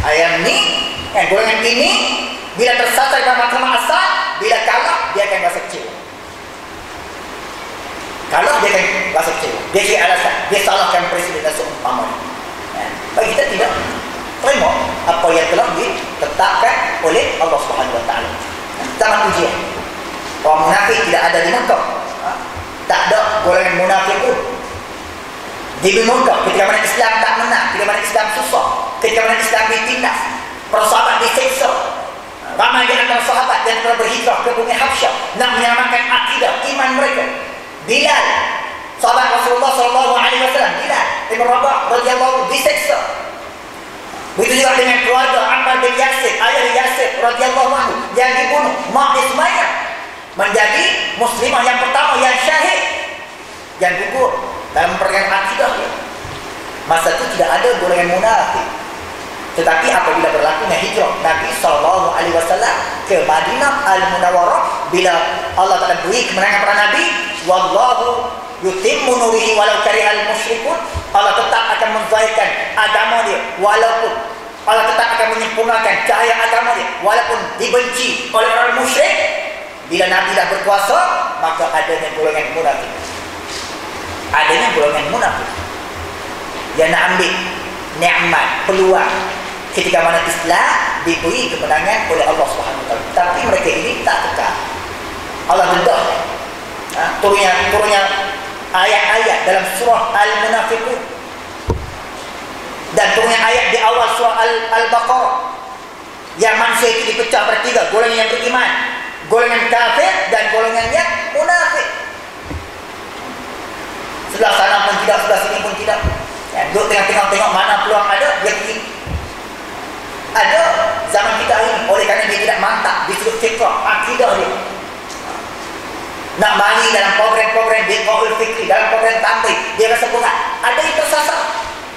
Ayam ni, golongan ini bila tersasar di masalah asal, bila kalah dia akan rasa kecewa. Kalau dia akan rasa kecewa, dia cari alasan, dia salahkan presiden dan seumpamanya. Bagi kita tidak terima apa yang telah ditetapkan oleh Allah Subhanahu Wa Taala. Zaman ujian, orang munafik tidak ada di Mekah. Tak ada golongan munafik pun di Mekah. Ketika mana Islam tak menang, ketika mana Islam susah, ketika mana Islam ditindas, para sahabat diseksa. Ramai di antara sahabat yang telah berhijrah ke bumi Habsyah nak menyelamatkan akidah iman mereka. Bilal, sahabat Rasulullah SAW, Bilal Ibn Rabah radhiyallahu diseksa. Begitu juga dengan keluarga Ammar bin Yasir, ayah Yasir radhiyallahu anhu yang dibunuh. Mak Ismail menjadi muslimah yang pertama yang syahid, yang gugur dalam perkara akidah dia. Masa itu tidak ada golongan munafik. Tetapi apabila berlakunya hijrah Nabi SAW ke Madinah Al-Munawwarah, bila Allah Ta'ala beri kemenangan para Nabi, wallahu yutimmu nurihi walau karihal musyrikun, Allah tetap akan menzahirkan agama dia, walaupun Allah tetap akan menyempurnakan cahaya agama dia, walaupun dibenci oleh orang musyrik. Bila Nabi dah berkuasa, maka adanya golongan munafik. Adanya golongan munafik yang nak ambil nikmat, peluang ketika mana Islam diberi kemenangan oleh Allah SWT. Tapi mereka ini tak kekal. Allah dedah turunnya ayat-ayat dalam surah Al-Munafiqun, dan turunnya ayat di awal surah Al-Baqarah yang manusia itu dipecah pada 3, golongan yang beriman, golongan kafir, dan golongan yang munafik. Sebelah sana pun tidak, sebelah sini pun tidak. Duduk tengok-tengok mana peluang ada, dia pergi. Ada zaman kita ini, oleh kerana dia tidak mantap di sudut fikrah, akidah dia, nak balik dalam program-program Biqaul Fikri, dalam program Tantri, dia rasa berat. Ada yang tersasar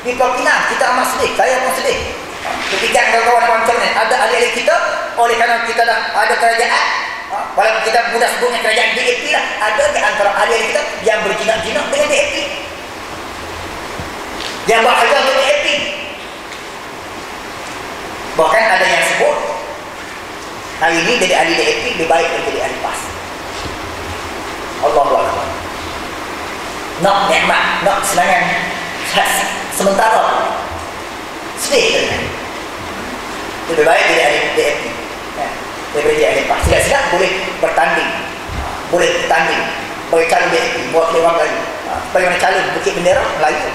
di Pulau Pinang. Kita amat sedih, saya pun sedih ketika kawan-kawan macam ni. Ada ahli-ahli kita, oleh kerana kita dah ada kerajaan, walaupun kita mudah sebutnya kerajaan DAP lah, ada di antara ahli-ahli kita yang berjinak-jinak dengan DAP, yang berharga untuk DAP. Bahkan ada yang sebut hari ini jadi ahli DAP lebih baik daripada ahli PAS. Allahu Akbar. nak nikmat, nak kesenangan sementara, sedih kan? Lebih baik dia ada DFP, daripada dia ada PAS. Silap-silap boleh bertanding, bagi calon DFP, mewakili orang Melayu. Bagaimana calon Bukit Bendera Melayu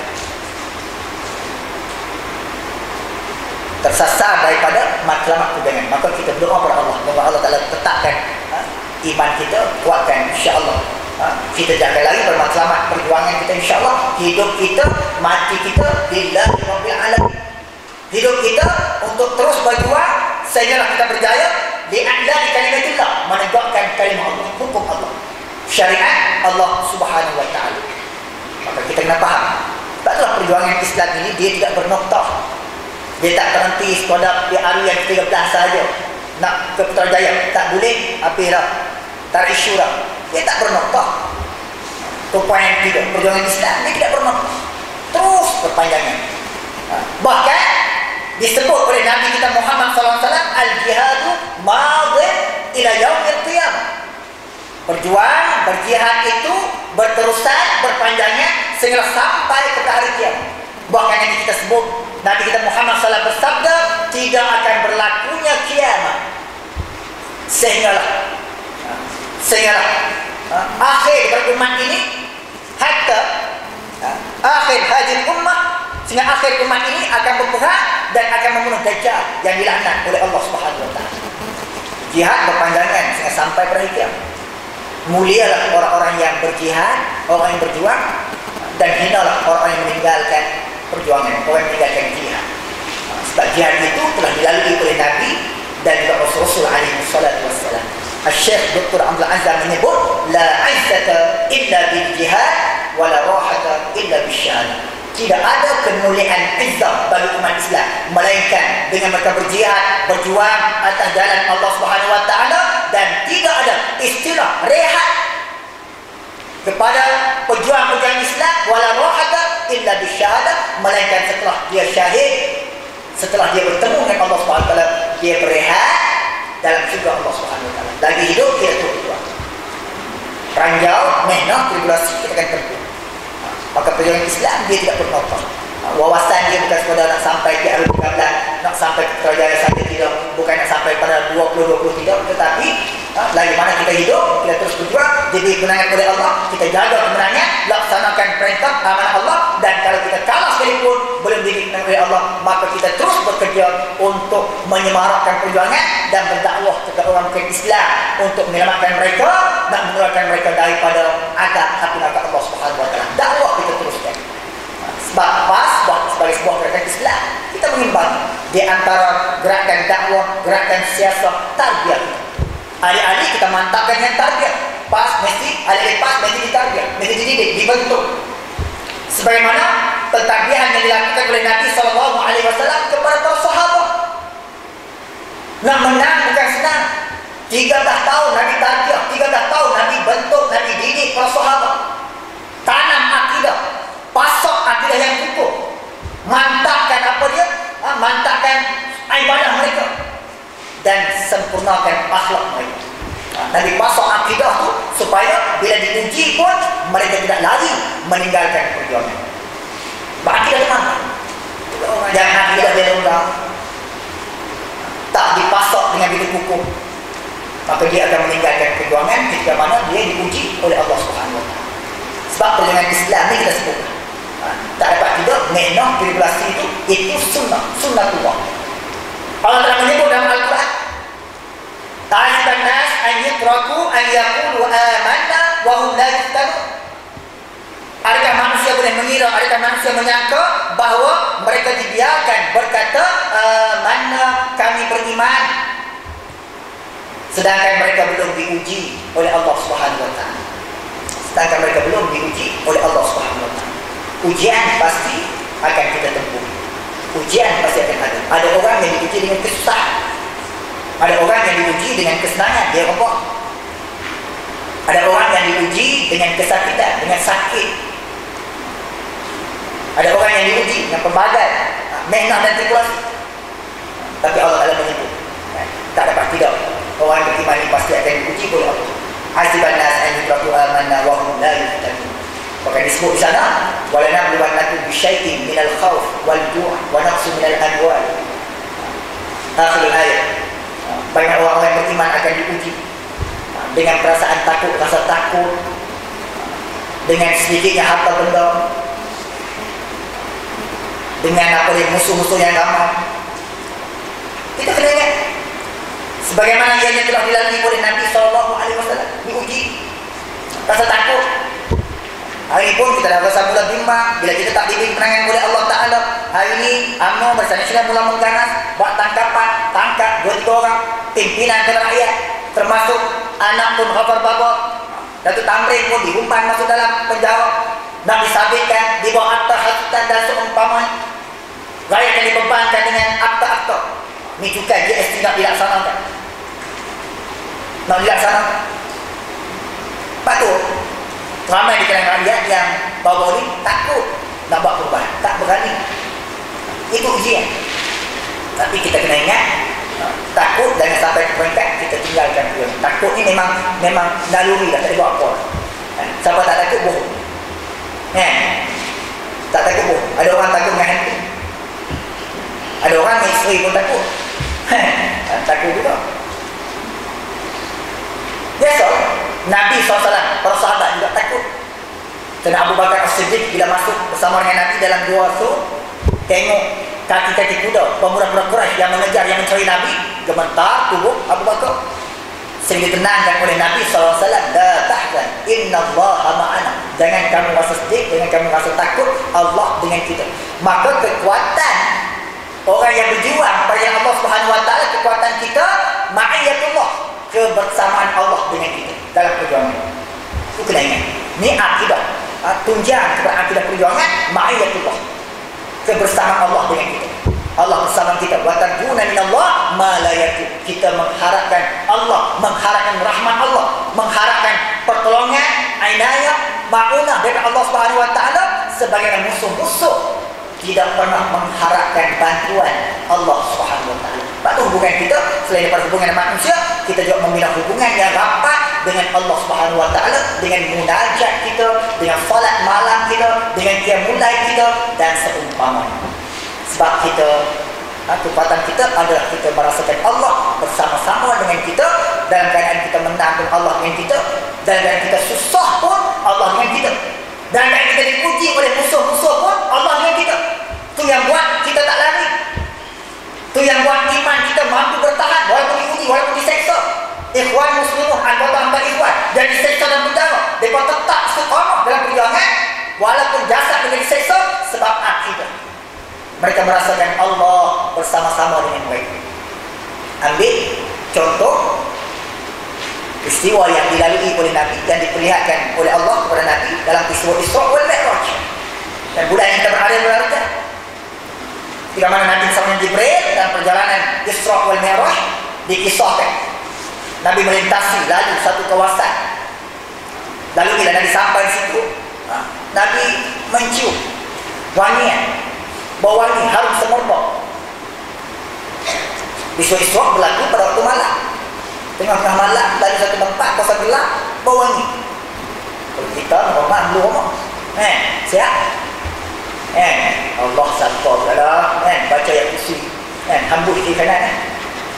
tersasar daripada matlamat perjuangan, maka kita berdoa kepada Allah, semoga Allah Ta'ala tetapkan iman kita, kuatkan, insya-Allah. Kita jangan lagi bermatlamat perjuangan kita, insya-Allah. Hidup kita, mati kita lillahi rabbil alamin. Hidup kita untuk terus berjuang sehinggalah kita berjaya li'a'la'i kalimatillah, menegakkan kalimah Allah, hukum Allah, syariat Allah Subhanahu wa taala. Maka kita kena faham. Sebab itulah perjuangan Islam ini dia tidak bernoktah. Dia tak terhenti sekadar di hari yang 13 saja nak ke Putrajaya, tak boleh habis dah, tak isu dah. Dia tak bernoktah. Itu poin yang tiga. Perjuangan Islam dia tidak bernoktah, terus berpanjangan. Bahkan disebut oleh Nabi kita Muhammad SAW, al-jihadu madin ila yaumil qiyamah. Berjihad itu berterusan, berpanjangan sehingga sampai ke hari kiamat. Bahkan yang kita sebut, Nabi kita Muhammad SAW bersabda, tidak akan berlakunya kiamat sehinggalah akhir berumat ini, hatta akhir hadir ummah, sehingga akhir umat ini akan berperang dan akan membunuh Dajjal yang dilaknat oleh Allah Subhanahu wa taala. Jihad berpanjangan sehingga sampai pada kiamat. Mulialah orang-orang yang berjihad, orang yang berjuang, dan hinalah orang yang meninggalkan perjuangan, orang yang meninggalkan jihad. Sebab jihad itu telah dilalui oleh Nabi dan juga Rasul alaihi salatu wassalam. Syekh Dr. Abdul Azzam menyebut, la izzata illa bil jihad wa la rahata illa bil syahadah. Tidak ada kemuliaan izzah bagi umat Islam melainkan dengan mereka berjihad, berjuang atas jalan Allah Subhanahu wa taala, dan tidak ada istilah rehat kepada pejuang-pejuang Islam wala rahata illa bil syahadah, melainkan setelah dia syahid, setelah dia bertemu dengan Allah Subhanahu wa taala, dia berehat dalam surga Allah Subhanahu wa taala. Lagi hidup dia terus berjuang. Ranjau, mehnah, tribulasi kita akan tempuh. Maka perjuangan Islam dia tidak bernoktah. Wawasan dia bukan sekadar nak sampai ke Arab 13, nak sampai ke Putrajaya saja, tidak, bukan nak sampai pada 2020 tidak, tetapi lagi mana kita hidup, kita terus berjuang, jadi kemenangan oleh Allah, kita jaga kemenangan, laksanakan perintah amanah Allah, dan kalau kita kalah sekalipun belum diberikan oleh Allah, maka kita terus bekerja untuk menyemarakkan perjuangan dan berdakwah kepada orang bukan Islam untuk menyelamatkan mereka, nak mengeluarkan mereka daripada adab api neraka Allah Subhanahu wa taala. Dakwah kita teruskan. Sebab sebagai sebuah gerakan Islam, kita mengimbang di antara gerakan dakwah, gerakan siasat, tarbiyah. Alih-alih kita mantapkan dengan tarbiyah, PAS mesti, alih-alih PAS mesti ditarbiyah, mesti dididik, dibentuk. Sebagaimana pentarbiyahan yang dilakukan oleh Nabi SAW kepada para sahabat. Nak menang bukan senang. 13 tahun Nabi tarbiyah, 13 tahun Nabi bentuk, Nabi didik para sahabat. Tanam akidah, pasok akidah yang kukuh, mantapkan apa dia? Mantapkan ibadah mereka dan sempurnakan akhlak mereka. Nabi pasok akidah tu supaya bila diuji pun mereka tidak lari meninggalkan perjuangan. Akidah dia mantap. Jangan akidah dia rendah, tak dipasok dengan begitu kukuh, maka dia akan meninggalkan perjuangan ketika mana dia diuji oleh Allah Subhanahu wa taala. Sebab perjuangan Islam ni kita sebut, tak dapat tidak, mehnah, tribulasi itu sunnatullah. Allah telah menyebut dalam Al-Quran, ta'asiban nas an yutraku an yaqulu amanna wa hum la yuftanun. Adakah manusia boleh mengira, adakah manusia menyangka bahawa mereka dibiarkan berkata mana kami beriman, sedangkan mereka belum diuji oleh Allah Subhanahu wa taala. Sedangkan mereka belum diuji oleh Allah Subhanahu wa taala. Ujian pasti akan kita tempuh. Ujian pasti akan ada. Ada orang yang diuji dengan kesusahan, ada orang yang diuji dengan kesenangan, dia roboh. Ada orang yang diuji dengan kesakitan, dengan sakit. Ada orang yang diuji dengan pelbagai mehnah dan tribulasi. Tapi Allah Taala menyebut, tak dapat tidak, orang yang beriman ini pasti akan diuji oleh Allah. Hasiban nas an yutraku amanna wa hum la yuftanun. Bahkan disebut di sana, walanabluwannakum bisyai'in minal khauf wal ju' wa naqsin minal amwal. Akhir ayat. Banyak orang yang beriman akan diuji dengan perasaan takut, rasa takut, dengan sedikitnya harta benda, dengan musuh-musuh yang ramai. Kita kena ingat sebagaimana yang telah dilalui oleh Nabi SAW, diuji rasa takut. Hari ini pun kita dah rasa mula bimbang bila kita tak diberi penangan oleh Allah Ta'ala. Hari ini UMNO bersama sudah mula mengganas, buat tangkapan, tangkap 2-3 orang pimpinan rakyat, termasuk anak pun Ghafar Baba, Datuk Tamrin pun dihumpan masuk dalam penjara, nak disabitkan, dibawa akta hasutan dan seumpamanya. Rakyat yang dibebankan dengan akta-akta. Ini juga GST nak dilaksanakan. Nak dilaksanakan. Lepas tu, ramai di kalangan rakyat yang bawa ni takut nak buat perubahan, tak berani. Itu ujian. Tapi kita kena ingat, takut jangan sampai ke peringkat kita tinggalkan dia. Takut ni memang naluri dah, tak ada buat apa. Siapa tak takut bohong. Tak takut bohong. Ada orang takut dengan hantu. Ada orang isteri pun takut. Takut juga. Biasa Nabi SAW, para sahabat juga takut. Kerana Abu Bakar As-Siddiq bila masuk bersama dengan Nabi dalam gua tu, tengok kaki-kaki kuda pemuda-pemuda Quraisy yang mengejar, yang mencari Nabi, gemetar tubuh Abu Bakar. Sehingga ditenangkan oleh Nabi SAW, la tahzan, innallaha ma'ana. Jangan kamu rasa sedih, jangan kamu rasa takut, Allah dengan kita. Maka kekuatan orang yang berjuang pada Allah Subhanahu Wa Taala, kekuatan kita ma'iyatullah, kebersamaan Allah dengan kita dalam perjuangan. Itu kena ingat. Ini akidah, tunjang kepada akidah perjuangan, ma'iyatullah, kebersamaan Allah dengan kita. Allah bersama kita. Wa tarjuna minallah ma la yarju. Kita mengharapkan Allah, mengharapkan rahmat Allah, mengharapkan pertolongan, inayah, ma'unah dari Allah Subhanahu Wa Taala. Sebagai musuh-musuh tidak pernah mengharapkan bantuan Allah Subhanahu Wa Taala. Sebab hubungan kita selain daripada hubungan manusia, kita juga membina hubungan yang rapat dengan Allah Subhanahu Wa Taala, dengan munajat kita, dengan salat malam kita, dengan qiyamul lail kita dan seumpamanya. Sebab kita, kekuatan kita adalah kita merasakan Allah bersama-sama dengan kita, dalam keadaan kita menang pun Allah dengan kita, dalam keadaan kita susah pun Allah dengan kita, dalam keadaan kita dipuji oleh musuh-musuh pun Allah dengan kita. Itu yang buat kita tak lari. Itu yang buat iman kita mampu bertahan walaupun diuji, walaupun diseksa. Ikhwan muslimun, anggota ikhwan dan diseksa dalam penjara, mereka tetap istiqamah dalam perjuangan walaupun jasad mereka diseksa, sebab akidah. Mereka merasakan Allah bersama-sama dengan mereka. Ambil contoh peristiwa yang dilalui oleh Nabi dan diperlihatkan oleh Allah kepada Nabi dalam peristiwa Isra' wal Mi'raj. Dan bulan yang kita berada di Raja, di mana Nabi bersama Jibril dalam perjalanan Isra' wal Mi'raj dikisahkan. Nabi melintasi lalu satu kawasan. Lalu bila Nabi sampai di situ, Nabi mencium wangian, bau wangi harum semerbak. Peristiwa Isra' berlaku pada waktu malam. Tengah-tengah malam, lalu satu tempat kawasan gelap, bau wangi. Kalau kita rumah, belum rumah. Siap? Allah sabar lah, baca ayat kursi, hambut kiri kanan,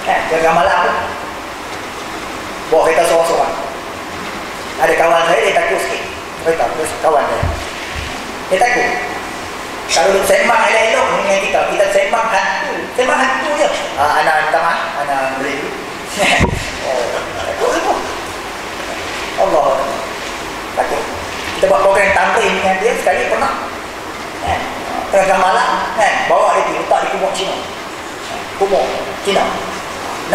jaga malam pun. Bawa kereta seorang-seorang. Ada kawan saya, dia takut sikit. Kereta, kawan saya. Dia takut. Kalau duduk sembang elok-elok dengan kita sembang hantu. Sembang hantu je. Anak minta maaf, anak boleh dulu. Takut tu. Allah. Takut. Kita buat program tampil dengan dia, sekali pernah. Tengah malam, bawa dia pergi, letak di kumuk Cina. Kumuk Cina.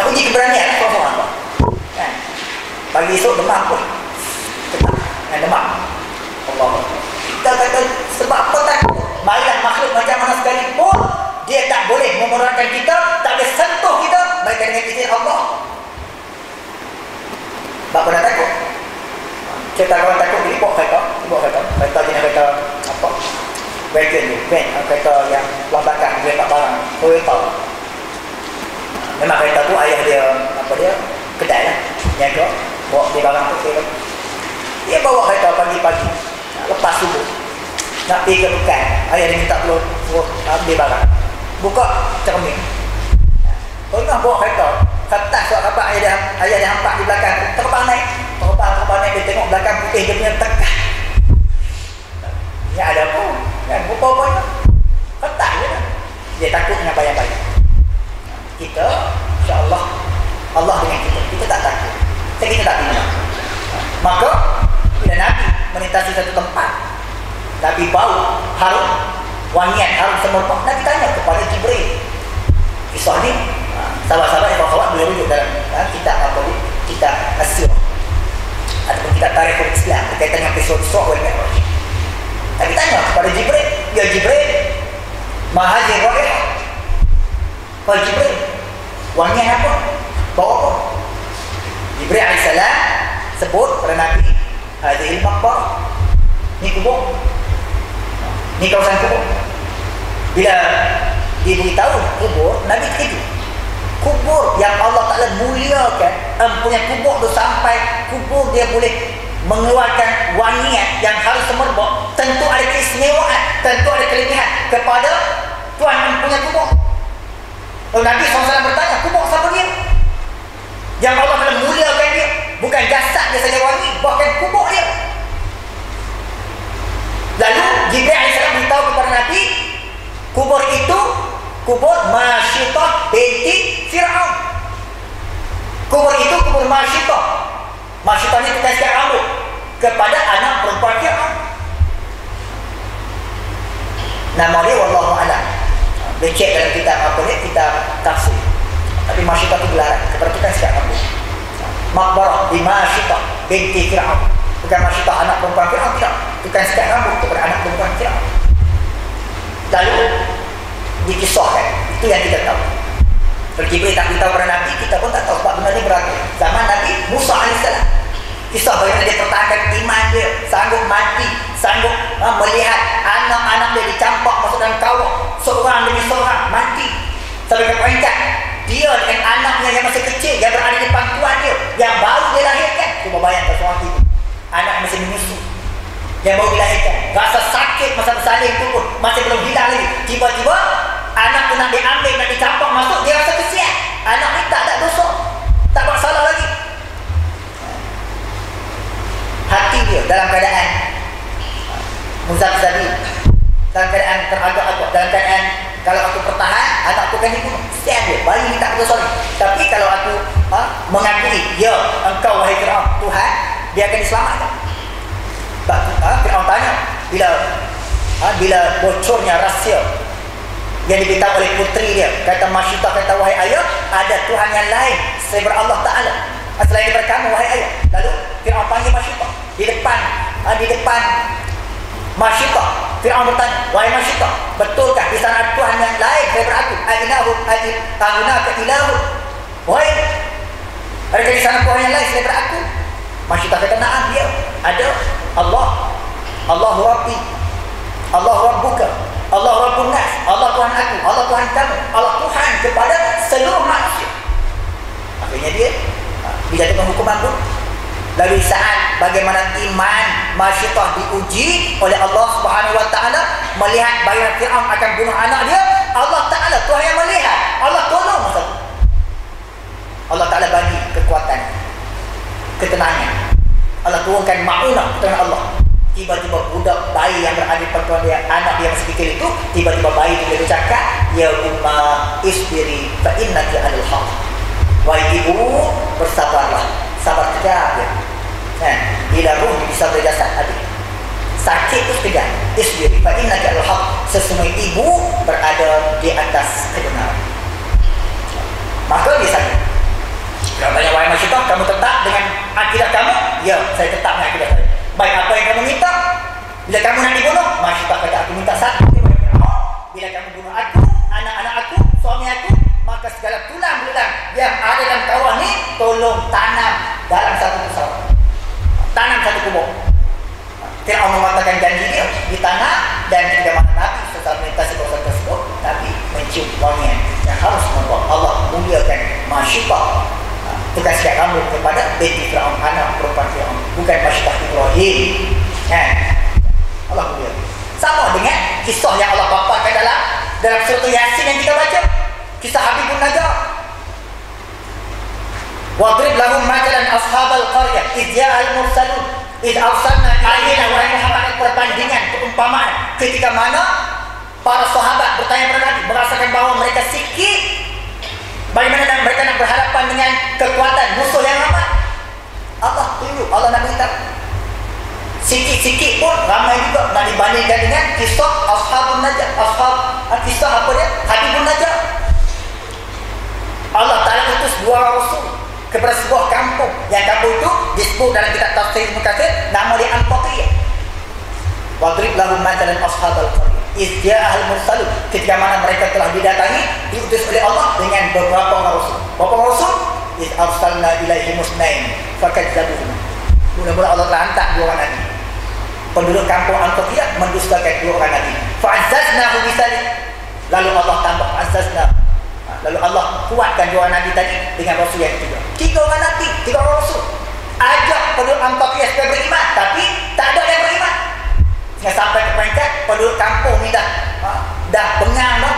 Nak uji keberanian, seorang-seorang. Pagi esok demam pun. Tetap, demam. Allah. Kita kata, sebab apa takut? Baiklah makhluk macam mana sekalipun, dia tak boleh memudaratkan kita, tak boleh sentuh kita, mereka dengan izin Allah. Sebab pernah takut? Cerita kawan takut, dia bawa kereta. Kereta jenis kereta, apa? Wagon tu, kereta yang lambakan, dia tak barang, Toyota. Memang kereta tu ayah dia, kedai lah, jaga, bawa dia barang tu, dia bawa kereta pagi-pagi, lepas subuh. nak pergi ke Pekan, ayah dia minta tolong ambil barang, buka cermin, pernah bawa kereta kertas surat khabar ayah dia hampak di belakang, terbang naik, dia tengok belakang putih, dia punya tekan, ya ada apa kan, apa-apa kertas je lah. Dia takut dengan bayang-bayang. Kita insya-Allah, Allah dengan kita tak takut, kita tak bimbang. Maka bila Nabi melintasi satu tempat, Nabi bau harum, wangian harum semerbak, Nabi tanya kepada Jibril. Kisah ni sahabat-sahabat yang kawan boleh rujuk dalam kitab apa ni, kitab As-Sirah ataupun kitab Tarikh Islam berkaitan dengan episod Isra wal Mi'raj. Nabi tanya kepada Jibril, ya Jibril, ma hadhihi raihah? Qala Jibril, wangian apa? Bau apa? Jibril alaihissalam sebut pada Nabi, hadhihi al-maqbarah, ni kubur, ni kawasan kubur. Bila diberitahu kubur, Nabi terkejut. Kubur yang Allah Ta'ala muliakan, punya kubur tu sampai kubur dia boleh mengeluarkan wangian yang harus semerbak, tentu ada keistimewaan, tentu ada kelebihan kepada Tuhan punya kubur. Lalu Nabi SAW bertanya, kubur siapa dia? Yang Allah Ta'ala muliakan dia, bukan jasad dia saja wangi, bahkan kubur dia. Lalu Jibril AS beritahu kepada Nabi, kubur itu kubur Masyitah binti Fir'aun. Kubur itu kubur Masyitah. Masyitah ni bukan sikat rambut, kepada anak perempuan Fir'aun. Nama dia wallahu a'lam. Becek dalam kitab apa ni, kitab tafsir. Tapi Masyitah itu gelaran, kepada itu kan sikat rambut. Maqbarah di Masyitah binti Fir'aun. Bukan Masyitah anak perempuan Fir'aun, tidak. Bukan sikat rambut kepada anak perempuan Fir'aun. Lalu dikisahkan, itu yang kita tahu. Kalau Jibril tak beritahu kepada Nabi, kita pun tak tahu sebab benda ni berlaku. Zaman Nabi Musa AS, kisah bagaimana dia pertahankan iman dia, sanggup mati, sanggup melihat anak-anak dia dicampak masuk dalam kawah, seorang demi seorang mati. Sampai ke peringkat dia dengan anaknya yang masih kecil, yang berada di depan tuan dia, yang baru dilahirkan. Cuba bayangkan seorang ibu, anak masih menyusu, yang baru dilahirkan, rasa sakit masa bersalin itu pun masih belum hilang lagi. Tiba-tiba anak tu nak diambil, nak dicampak masuk, dia rasa kesian. Anak ni tak ada dosa, tak buat salah lagi. Hati dia dalam keadaan muzabzabi, dalam keadaan teragak-agak, dalam keadaan kalau aku pertahan, anak aku akan dibunuh. Kesian dia, bayi ni tak berdosa lagi. Tapi kalau aku mengakui, ya engkau wahai Fir'aun Tuhan, dia akan diselamatkan. Fir'aun tanya, bila bocornya rahsia yang diberitahu oleh puteri dia, kata Masyitah, kata wahai ayah, ada Tuhan yang lain selain Allah Ta'ala, selain daripada kamu wahai ayah. Lalu Fir'aun panggil Masyitah di depan Masyitah. Fir'aun bertanya, wahai Masyitah, betulkah di sana ada Tuhan yang lain daripada aku? A'inaka ilahu, wahai, adakah di sana Tuhan yang lain daripada aku? Masyitah kata, na'am, dia ada. Allahu Rabbi, Allahu Rabbuka, Allah Rabbun Nas, Allah Tuhan aku, Allah Tuhan kamu, Allah Tuhan kepada seluruh manusia. Akhirnya dia dijatuhkan hukuman pun. Lalu saat bagaimana iman Masyitah diuji oleh Allah Subhanahu Wa Taala, melihat bagaimana Fir'aun akan bunuh anak dia, Allah Taala Tuhan yang melihat, Allah tolong masa itu. Allah Taala bagi kekuatan, ketenangan. Allah turunkan ma'unah ketenangan Allah. Tiba-tiba budak bayi yang berada di pertuan dia, anak dia masih kecil itu, tiba-tiba bayi itu dia bercakap, ya umma isbiri fa innaki 'alal haq. Wahai ibu, bersabarlah, sabar kejap ya. Bila ruh bisa berjasad adik, sakit itu sekejap. Isbiri fa innaki 'alal haq. Sesungguhnya ibu berada di atas kebenaran. Maka dia sakit. Kalau tanya wahai Masyitah, kamu tetap dengan akidah kamu? Ya, saya tetap dengan akidah saya. Baik, apa yang kamu minta? Bila kamu nak dibunuh, Masyitah kata, aku minta satu. Bila kamu bunuh aku, anak-anak aku, suami aku, maka segala tulang belulang yang ada dalam kawah ni, tolong tanam dalam satu pesawat, tanam satu kubur. Fir'aun mematakan janji dia, ditanam, dan ketika mana Nabi setelah melintasi kawasan tersebut, Nabi mencium wangian yang harus membuat Allah muliakan Masyitah, bukan sikat rambut kepada binti Fir'aun, anak perempuan Fir'aun, bukan Masyitah Ibrahim. Allah mulia. Sama dengan kisah yang Allah paparkan dalam surah Yasin yang kita baca. Kisah Habibun Najjar. Wadrib lahum matalan ashabal qaryah idh ja'al mursalun idh arsalna ilaihim wa Muhammad, perbandingan, perumpamaan ketika mana para sahabat bertanya kepada Nabi, merasakan bahawa mereka sikit. Bagaimana mereka nak berhadapan dengan kekuatan musuh yang ramai? Allah tunjuk, Allah nak beritahu. Sikit-sikit pun ramai juga nak dibandingkan dengan kisah Ashabun Najjar. Kisah apa dia? Habibun Najjar. Allah Ta'ala utus 2 rasul kepada sebuah kampung. Yang kampung itu disebut dalam kitab tafsir Ibnu Katsir, nama dia Antakiyah. Wadrib lahum matalan ashabal qaryah idh ja'al mursalun, ketika mana mereka telah didatangi, diutus oleh Allah dengan beberapa rasul. Berapa rasul? Idh arsalna ilaihim musnain fakadzabuhum. Mula-mula Allah telah hantar 2 orang nabi. Penduduk kampung Antakiyah mendustakan 2 orang nabi. Fa'azzaznahu bisalih. Lalu Allah tambah azzazna. Lalu Allah kuatkan 2 orang nabi tadi dengan rasul yang ketiga. 3 orang nabi, 3 orang rasul. Ajak penduduk Antakiyah supaya beriman, tapi tak ada yang beriman. Sehingga sampai ke peringkat penduduk kampung ni dah bengang dah.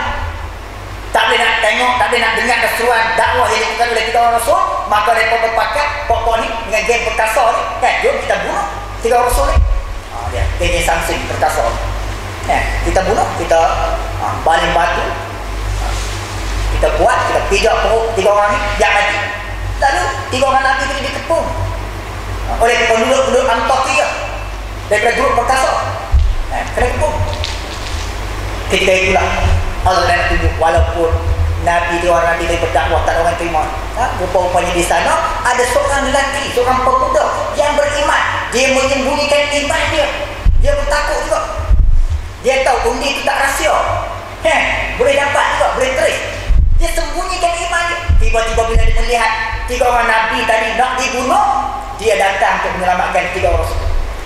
Tak boleh nak tengok, tak boleh nak dengar keseruan dakwah yang dilakukan oleh 3 orang rasul. Maka mereka berpakat, pokok ni dengan geng perkasa ni, kan, jom kita bunuh 3 orang rasul ni. Dia geng Samsung perkasa ni, kita bunuh, kita baling batu, kita buat, kita pijak perut 3 orang ni, dia mati. Lalu 3 orang nabi tadi dikepung oleh penduduk-penduduk Antakiyah daripada grup perkasa, kena kepung. Ketika itulah Allah nak tunjuk, walaupun nabi 2 orang nabi tadi berdakwah, tak ada orang terima. Rupa-rupanya di sana ada seorang lelaki, seorang pemuda yang beriman. Dia menyembunyikan iman dia. Dia bertakut juga. Dia tahu undi itu tak rahsia, boleh dapat juga, boleh trace. Dia sembunyikan iman dia. Tiba-tiba bila dia melihat 3 orang nabi tadi nak dibunuh, dia datang untuk menyelamatkan 3 orang rasul.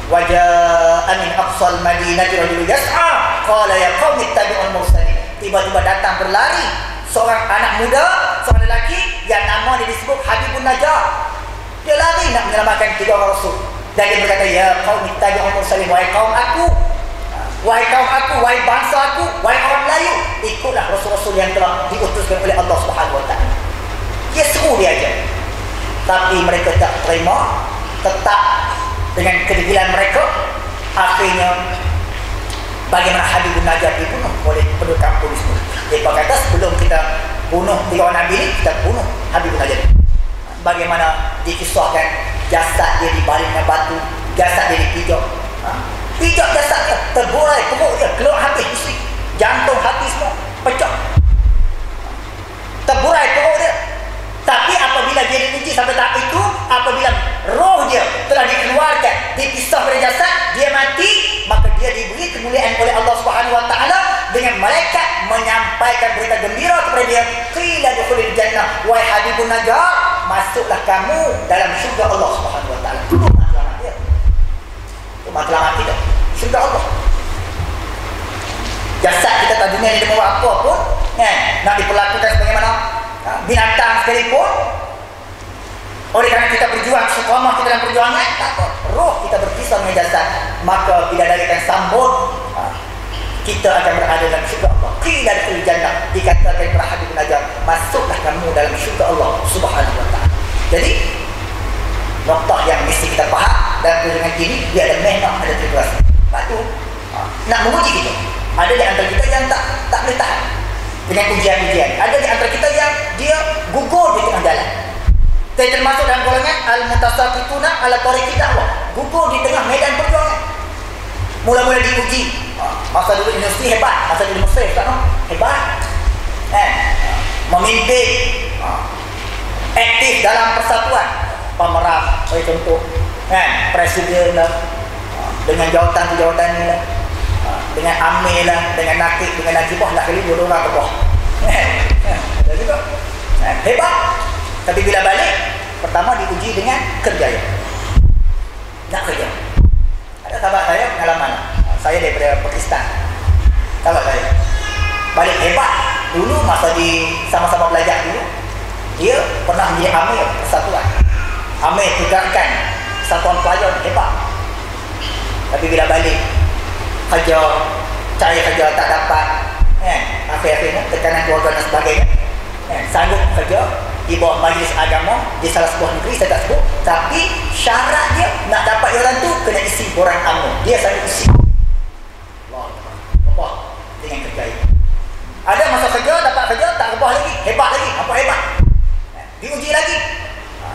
Waja'a min aqsal madinati rajulun yas'a qala ya qaumi ittabi'ul mursalin. Tiba-tiba datang berlari seorang anak muda, seorang lelaki yang nama dia disebut Habibun Najjar. Dia lari nak menyelamatkan 3 orang rasul. Dan dia berkata, ya qaumi ittabi'ul mursalin, wahai kaum aku, wahai bangsa aku, wahai orang Melayu, ikutlah rasul-rasul yang telah diutuskan oleh Allah Subhanahu wa taala. Dia seru dia aja. Tapi mereka tak terima, tetap dengan kedegilan mereka. Akhirnya bagaimana Habibun Najjar dibunuh oleh penduduk kampung itu. Dia kata, sebelum kita bunuh 3 orang nabi ini, kita bunuh Habibun Najjar. Bagaimana dikisahkan jasad dia dibaling dengan batu, jasad dia dipijak, pijak jasad dia, terburai perut dia, keluar habis isi, jantung, hati semua pecah, terburai perut dia. Tapi apabila dia diuji sampai tahap itu, apabila roh dia telah dikeluarkan, dipisah dari jasad, dia mati, maka dia diberi kemuliaan oleh Allah Subhanahu wa taala dengan malaikat menyampaikan berita gembira kepada dia, qila dukhulil jannah, wahai Habibun Najjar, masuklah kamu dalam syurga Allah Subhanahu wa taala. Itu matlamat dia. Itu matlamat kita, syurga Allah. Jasad kita tak dunia ni membawa apa pun, nak diperlakukan sebagaimana binatang sekalipun. Oleh kerana kita berjuang, istiqamah kita dalam perjuangan, takut roh kita berpisah dengan jasad, maka bidadari akan sambut, kita akan berada dalam syurga Allah. Qila dukhulil jannah, dikatakan kepada Habibun Najjar, masuklah kamu dalam syurga Allah Subhanahu wa taala. Jadi noktah yang mesti kita faham dalam perjuangan ini, dia ada mehnah, ada tribulasi. Lepas tu nak menguji kita. Ada di antara kita yang tak boleh tahan dengan ujian-ujian. Ada di antara kita yang dia gugur di tengah jalan. Saya termasuk dalam golongan al-mutasaqituna ala tariqid dakwah, gugur di tengah medan perjuangan. Mula-mula diuji, masa dulu universiti hebat, masa dulu Mesir tak hebat, memimpin, aktif dalam persatuan, pemerah, contoh, presiden lah, dengan jawatan-jawatan ni lah, dengan amil lah, dengan nakib, dengan najibah, nak kali 2 orang ke bawah. Ada juga, hebat. Tapi bila balik, pertama diuji dengan kerjaya. Nak kerja. Ada sahabat saya pengalaman. Saya daripada Pakistan. Sahabat saya balik hebat. Dulu masa di sama-sama belajar dulu, dia pernah menjadi amir persatuan. Amir tegakkan satuan pelajar hebat. Tapi bila balik kerja cari kerja tak dapat, akhir-akhirnya tekanan keluarga dan sebagainya, sanggup kerja di bawah majlis agama di salah sebuah negeri, saya tak sebut, tapi syarat dia nak dapat jalan tu kena isi borang UMNO. Dia sanggup isi. Allah, apa dengan kerja itu. Ada masa kerja, dapat kerja, tak rebah lagi, hebat lagi, apa hebat, diuji lagi.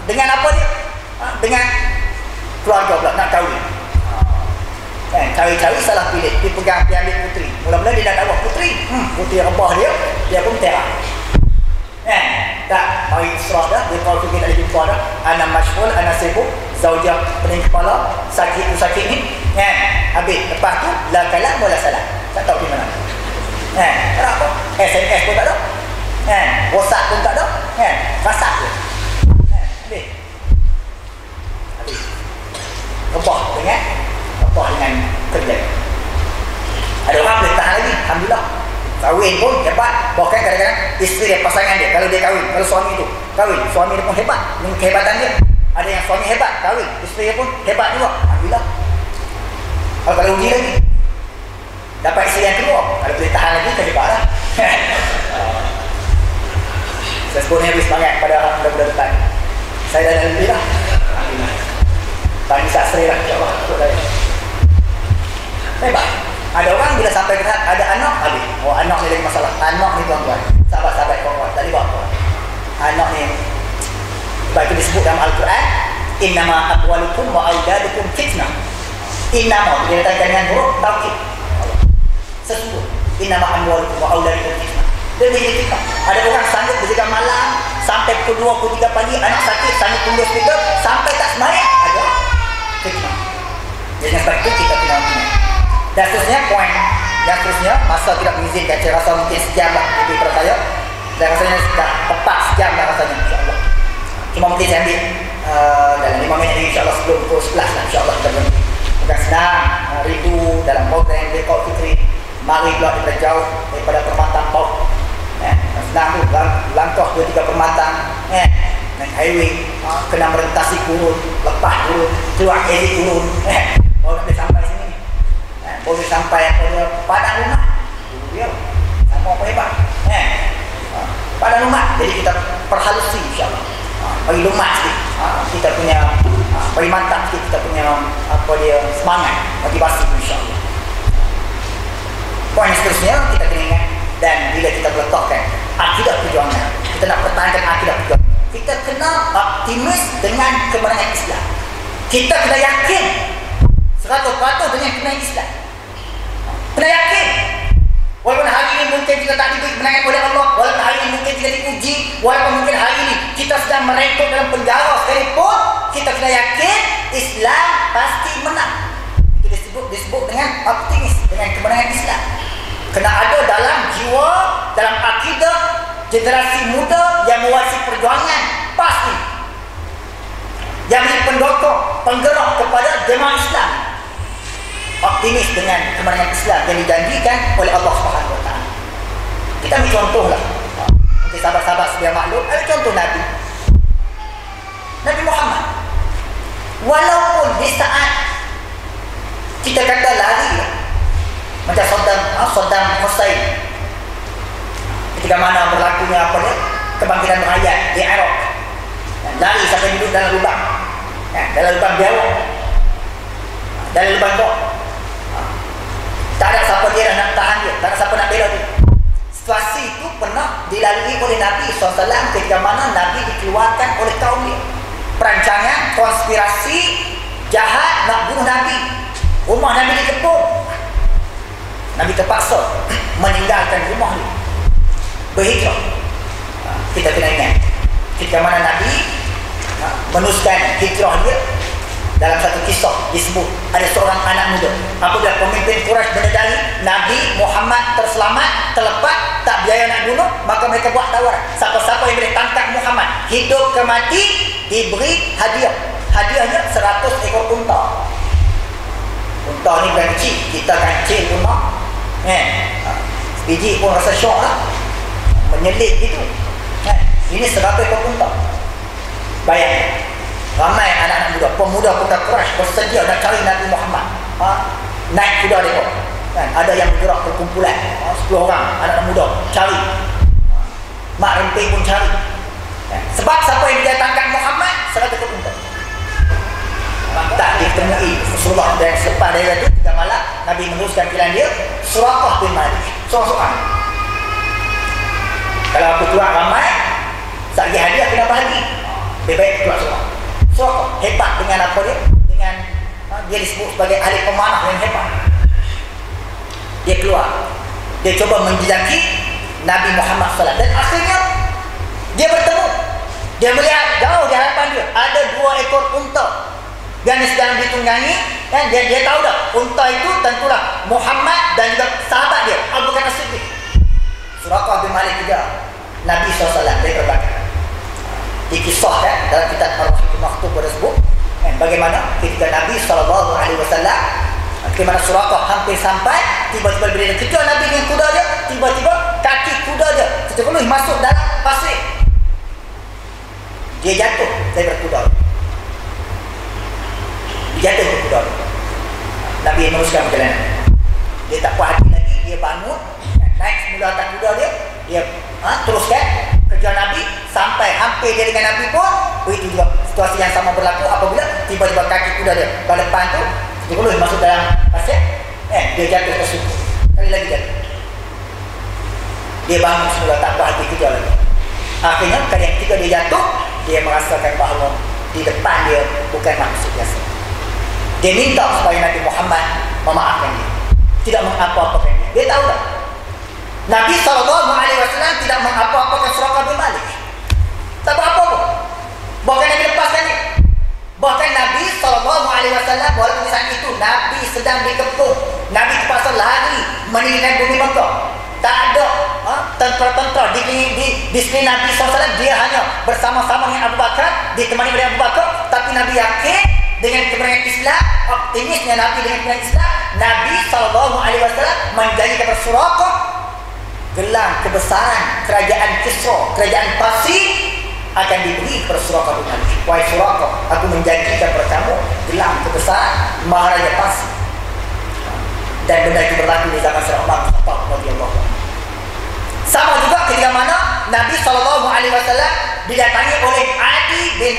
Dengan apa dia? Dengan keluarga pula, nak kahwin. Cari-cari salah pilih, dia pegang, dia ambil puteri. Mula-mula dia dah dakwah puteri, puteri rebah dia pun terak. Tak, mari serah dah, dia tahu kita ada jumpa dah. Ana masyghul, ana sibuk, zaujah pening kepala, sakit ni. Habis, lepas tu, la kalam wala salam. Tak tahu di mana. Tak apa, SMS pun tak ada. WhatsApp pun tak ada. Rasak je. Habis. Rebah dengan kerja. Ada orang boleh tahan lagi, alhamdulillah. Kahwin pun hebat. Bahkan kadang-kadang isteri dia, pasangan dia, kalau dia kahwin, kalau suami tu kahwin, suami dia pun hebat dengan kehebatan dia. Ada yang suami hebat, kahwin, isteri dia pun hebat juga, alhamdulillah. Kalau uji lagi, dapat isteri yang kedua, kalau boleh tahan lagi, terhebat lah. Saya sebutnya habis semangat pada bulan-bulan depan. Saya dah lebih lah, alhamdulillah. Tanya sastri lah, insyaAllah. Hebat. Ada orang bila sampai kena ada anak, habis. Oh, anak ni lagi masalah. Anak ni tuan-tuan, sahabat-sahabat kawan-kawan, tak boleh buat apa. Anak ni, sebab itu disebut dalam Al-Quran, innama amwalukum wa auladukum fitnah. Innama, dia datangkan dengan huruf taukid. Sesungguh, innama amwalukum wa auladukum fitnah. Dia menjadi fitnah. Ada orang sanggup berjaga malam sampai pukul 2, pukul 3 pagi, anak sakit, sanggup tunggu hospital sampai tak sembahyang. Ada fitnah. Jadi sebab itu kita kena mengingat. Dan seterusnya, poin yang seterusnya, masa tidak mengizinkan, saya rasa mungkin sejam lah lebih pada saya. Dan rasanya dah tepat sejam dah rasanya, insyaAllah. Cuma mungkin saya ambil dalam 5 minit ini, insyaAllah sebelum pukul 11 lah, insyaAllah kita boleh. Bukan senang, rindu dalam program Rekod Fitri. Mari pula daripada jauh, daripada permatang Paut. Senang tu, langkah 2-3 permatang, naik highway, kena merentasi kurun, lepas kurun, keluar exit kurun, baru nak boleh sampai sini. Boleh sampai pada padang rumah. Dia sama apa hebat. Padang rumah. Jadi kita perhalusi insya-Allah. Bagi lumat sikit. Kita punya bagi mantap sikit kita punya apa dia semangat, motivasi insya-Allah. Poin seterusnya kita kena ingat, dan bila kita meletakkan akidah perjuangan, kita nak pertahankan akidah perjuangan. Kita kena optimis dengan kemenangan Islam. Kita kena yakin 100% dengan kemenangan Islam. Kena yakin. Walaupun hari ini mungkin kita tak diberi kemenangan oleh Allah, walaupun hari ini mungkin kita diuji, walaupun mungkin hari ini kita sedang merengkuk dalam penjara sekalipun, kita kena yakin Islam pasti menang. Itu disebut dengan optimis, dengan kemenangan Islam. Kena ada dalam jiwa, dalam akidah generasi muda yang mewarisi perjuangan pasti, yang menjadi pendokong, penggerak kepada jemaah Islam. Optimis dengan kemenangan Islam yang dijanjikan oleh Allah Subhanahu Wa Taala. Kita ambil contoh lah. Mungkin sahabat-sahabat sedia maklum, ada contoh Nabi Muhammad. Walaupun di saat kita kata lari lah, macam Saddam Hussein ketika mana berlakunya apa dia, kebangkitan rakyat di Iraq, lari sampai duduk dalam lubang, dalam lubang biawak, dalam lubang bok. Tak ada siapa dia nak tahan dia, tak ada siapa nak bela dia. Situasi itu pernah dilalui oleh Nabi SAW ketika mana Nabi dikeluarkan oleh kaum dia. Perancangan, konspirasi jahat nak bunuh Nabi. Rumah Nabi dikepung. Nabi terpaksa meninggalkan rumah dia, berhijrah. Kita kena ingat ketika mana Nabi meneruskan hijrah dia. Dalam satu kisah disebut ada seorang anak muda, apabila pemimpin Quraisy menyadari Nabi Muhammad terselamat, terlepas, tak biaya nak bunuh, maka mereka buat tawaran, siapa-siapa yang boleh tangkap Muhammad hidup ke mati diberi hadiah. Hadiahnya 100 ekor unta. Unta ni bukan kecil, kita kancil rumah, sebiji pun rasa syok lah, menyelit gitu. Ini 100 ekor unta. Bayangkan, ramai anak-anak muda, pemuda-pemuda Quraisy bersedia nak cari Nabi Muhammad. Naik kuda dia. kan? Ada yang bergerak perkumpulan 10 orang anak muda cari, mak rempeh pun cari, kan? Sebab siapa yang dia tangkap Muhammad 100 unta. Tak ditemui Rasulullah. Dan selepas dari itu 3 malam Nabi meneruskan pilihan dia, Suraqah bin Malik seorang-seorang. Kalau aku tuan ramai sagi hadiah kena bahagi, lebih baik tuan seorang. Suraqah hebat dengan apa dia, dengan dia disebut sebagai ahli pemanah yang hebat. Dia keluar, dia coba menjejaki Nabi Muhammad SAW. Dan akhirnya dia bertemu. Dia melihat jauh di hadapan dia ada 2 ekor unta yang sedang ditunggangi, kan? Dia tahu dah unta itu tentulah Muhammad dan juga sahabat dia Abu Bakar As-Siddiq. Suraqah bin Malik juga Nabi SAW dia berbakar. Dikisahkan dalam kitab Ar-Rahim Maktub tersebut, kan? Bagaimana ketika Nabi SAW, bagaimana Suraqah hampir sampai, tiba-tiba bila dia kejar Nabi dengan kuda dia, tiba-tiba kaki kuda dia terjerumus masuk dalam pasir. Dia jatuh daripada kuda. Dia jatuh ke kuda. Nabi meneruskan perjalanan. Dia tak puas hati lagi, dia bangun, naik semula atas kuda dia, dia teruskan kejar Nabi sampai hampir dia dengan Nabi pun. Begitu juga situasi yang sama berlaku apabila tiba-tiba kaki kuda dia pada depan tu terjerumus masuk dalam pasir, dia jatuh tersungkur. Kali lagi jatuh. Dia bangun semula, tak puas hati kejar lagi. Akhirnya kali yang ketiga dia jatuh, dia merasakan bahawa di depan dia bukan manusia biasa. Dia minta supaya Nabi Muhammad memaafkan dia, tidak mengapa-apakan dia. Dia tahu tak, Nabi SAW tidak mengapa-apakan Suraqah bin Malik. Tak apa pun. Bahkan Nabi lepaskan dia. Bahkan Nabi SAW, walaupun di saat itu Nabi sedang dikepung, Nabi terpaksa lari meninggalkan bumi Mekah. Tak ada tentera-tentera di sekeliling Nabi SAW. Dia hanya bersama-sama dengan Abu Bakar, ditemani oleh Abu Bakar. Tapi Nabi yakin dengan kebenaran Islam, optimisnya Nabi dengan kebenaran Islam, Nabi SAW menjanjikan kepada Suraqah gelang kebesaran kerajaan Kisra, kerajaan Parsi akan diberi kepada Suraqah bin Malik. Wahai Suraqah, aku menjanjikan kepada kamu gelang kebesaran Maharaja Parsi. Dan benda itu berlaku di zaman Sayyidina Umar bin Khattab radhiyallahu anhu. Sama juga ketika mana Nabi SAW didatangi oleh Adi bin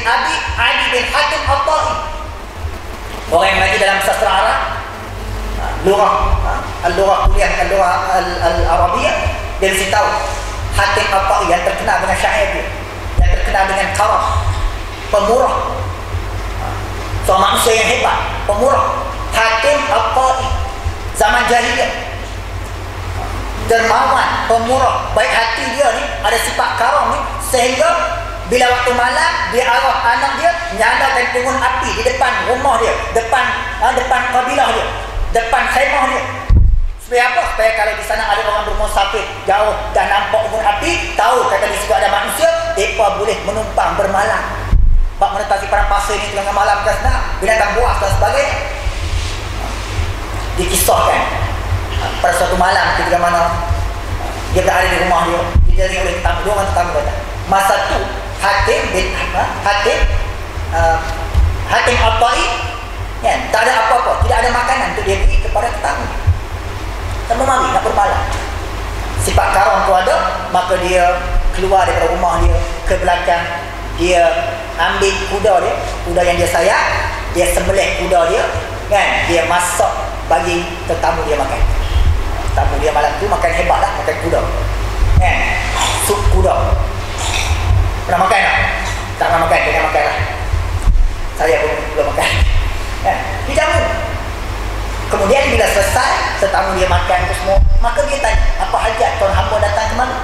Hatim At-Tai. Orang yang mengaji dalam sastra Arab, Al-Lughah kuliah Al-Lughah Al-Arabiyah, dia mesti tahu Hatim At-Tai yang terkenal dengan syair dia, yang terkenal dengan karam, pemurah, seorang manusia yang hebat, pemurah. Hatim At-Tai zaman jahiliyah, dermawan, pemurah, baik hati dia ni, ada sifat karam ni, sehingga bila waktu malam dia arah anak dia nyalakan pungun api di depan rumah dia, depan kabilah dia, depan khemah dia. Supaya apa? Supaya kalau di sana ada orang bermusafir jauh dan nampak pungun api, tahu kata di situ ada manusia, mereka boleh menumpang bermalam. Bak menetasi padang pasir ni tengah malam ke sana, binatang buas dan sebagainya. Dikisahkan pada suatu malam ketika mana dia berada di rumah dia, dijaring oleh tetamu, 2 orang tetamu datang. Masa tu Hatim At-Tai, kan, tak ada apa-apa, tidak ada makanan untuk dia beri kepada tetamu. Tetamu mari nak bermalam. Sifat karam tu ada, maka dia keluar daripada rumah dia ke belakang, dia ambil kuda yang dia sayang, dia sembelih kuda dia, kan, dia masak bagi tetamu dia makan. Tetamu dia malam tu makan hebat lah, makan kuda, kan, sup kuda. Pernah makan tak? Tak pernah makan, jangan makan lah. Saya pun belum makan, kan, dijamu. Kemudian bila selesai tetamu dia makan tu semua, maka dia tanya, apa hajat tuan hamba datang ke mana?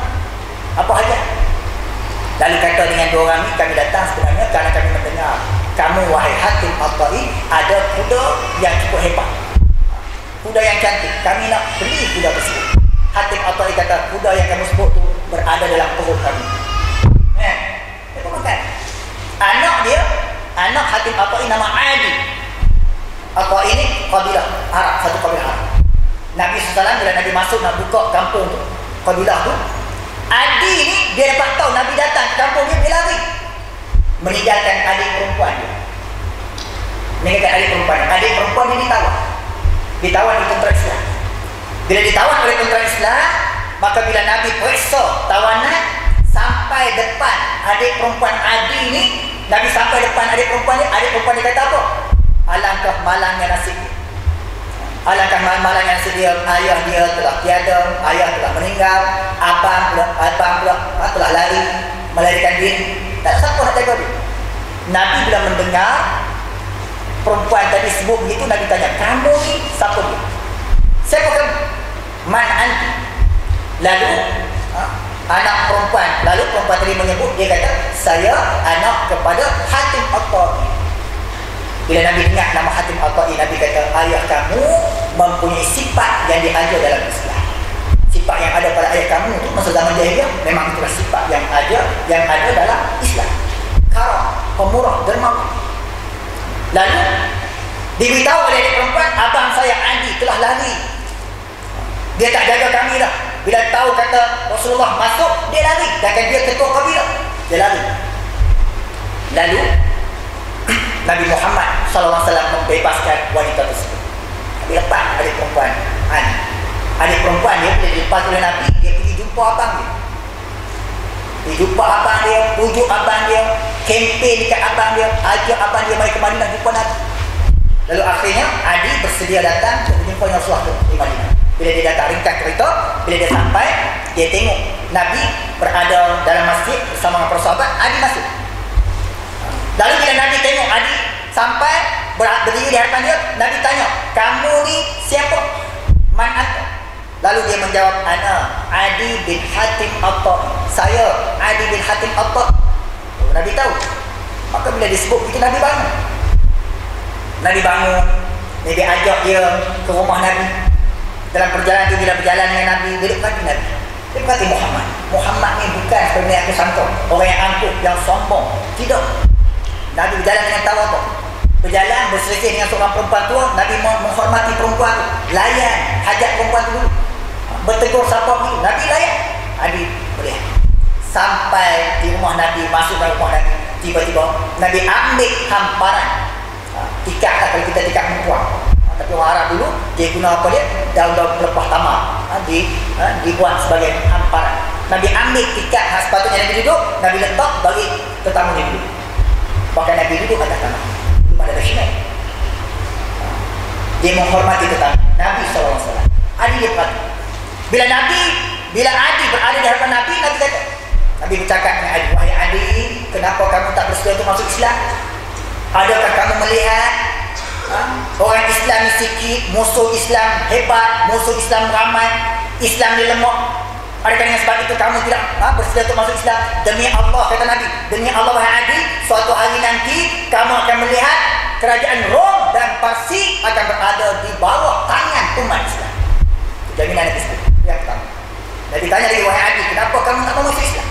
Apa hajat? Lalu kata dengan 2 orang ni, kami datang sebenarnya kerana kami mendengar kamu wahai Hatim At-Tai ada kuda yang cukup hebat, kuda yang cantik, kami nak beli kuda tersebut. Hatim At-Tai kata, kuda yang kamu sebut tu berada dalam perut kami. Dia pun makan. Anak Hatim At-Tai nama Adi. At-Tai ini kabilah Arab, satu kabilah Arab. Nabi SAW bila Nabi masuk nak buka kampung tu, kabilah tu, Adi ni dia dapat tahu Nabi datang ke kampung dia, dia lari meninggalkan adik perempuan dia. Adik perempuan dia ditawan di tentera Islam. Bila ditawan oleh tentera Islam, maka bila Nabi periksa tawanan sampai depan adik perempuan Adi ni, Nabi sampai depan adik perempuan dia kata apa? Alangkah malangnya nasib dia. Alangkah malangnya nasib dia, ayah dia telah tiada, ayah telah meninggal, abang pula telah lari, melarikan diri. Tak siapa nak jaga dia. Nabi bila mendengar perempuan tadi sebut begitu, Nabi tanya, kamu ni siapa dia? Siapa kamu? Man anti? Lalu anak perempuan tadi menyebut, dia kata, saya anak kepada Hatim At-Ta'i. Bila Nabi ingat nama Hatim At-Ta'i, Nabi kata, ayah kamu mempunyai sifat yang diajar dalam Islam. Sifat yang ada pada ayah kamu itu masa zaman jahiliyah memang itulah sifat yang ada dalam Islam. Karam, pemurah, dermawan. Lalu diberitahu oleh adik perempuan, abang saya Andi telah lari. Dia tak jaga kami dah. Bila tahu kata Rasulullah masuk, dia lari. Bahkan dia ketua kabilah, dia lari. Lalu Nabi Muhammad SAW membebaskan wanita tersebut. Nabi lepas adik perempuan Andi. Adik perempuan dia bila dilepas oleh Nabi, dia pergi jumpa abang dia. Dia jumpa abang dia, pujuk abang dia, kempen dekat abang dia, ajak abang dia mari ke Madinah jumpa Nabi. Lalu akhirnya Adi bersedia datang untuk jumpa Rasulullah di Madinah. Bila dia datang, ringkas cerita, bila dia sampai, dia tengok Nabi berada dalam masjid bersama para sahabat, Adi masuk. Lalu bila Nabi tengok Adi sampai berdiri di hadapan dia, Nabi tanya, kamu ni siapa? Man anta? Lalu dia menjawab, ana Adi bin Hatim At-Ta'i. Saya Adi bin Hatim At-Ta'i. Nabi tahu. Maka bila disebut itu, Nabi bangun. Nabi ajak dia ke rumah Nabi. Dalam perjalanan itu, bila berjalan dengan Nabi, dia dekati Nabi. Dia berkata, Muhammad ni bukan seperti aku sangka, orang yang angkuh, yang sombong. Tidak. Nabi berjalan dengan tawaduk. Berjalan berselisih dengan seorang perempuan tua, Nabi menghormati perempuan tu, layan hajat perempuan tu dulu, bertegur siapa dulu, Nabi layan. Nabi boleh sampai di rumah Nabi, masuk dalam rumah Nabi, tiba-tiba Nabi ambil hamparan tikar lah, kalau kita tikar perempuan. Tapi orang Arab dulu dia guna apa dia? Daun-daun pelepah tamar, dibuat sebagai hamparan. Nabi ambil tikar sepatutnya Nabi duduk, Nabi letak bagi tetamu dia duduk. Bahkan Nabi duduk atas tanah, belum ada syirik. Dia menghormati tetamu Nabi SAW. Adi dia perhati. Bila Adi berada di hadapan Nabi, Nabi kata, Nabi bercakap dengan Adi, wahai Adi, kenapa kamu tak bersedia untuk masuk Islam? Adakah kamu melihat orang Islam ni sikit, musuh Islam hebat, musuh Islam ramai, Islam ni lemah? Adakah dengan sebab itu kamu tidak bersedia untuk masuk Islam? Demi Allah, kata Nabi, demi Allah wahai Adi, suatu hari nanti kamu akan melihat kerajaan Rom dan Parsi akan berada di bawah tangan umat Islam. Jaminan Nabi sebut. Yang pertama, Nabi tanya lagi, wahai Adi, kenapa kamu tak mau masuk Islam?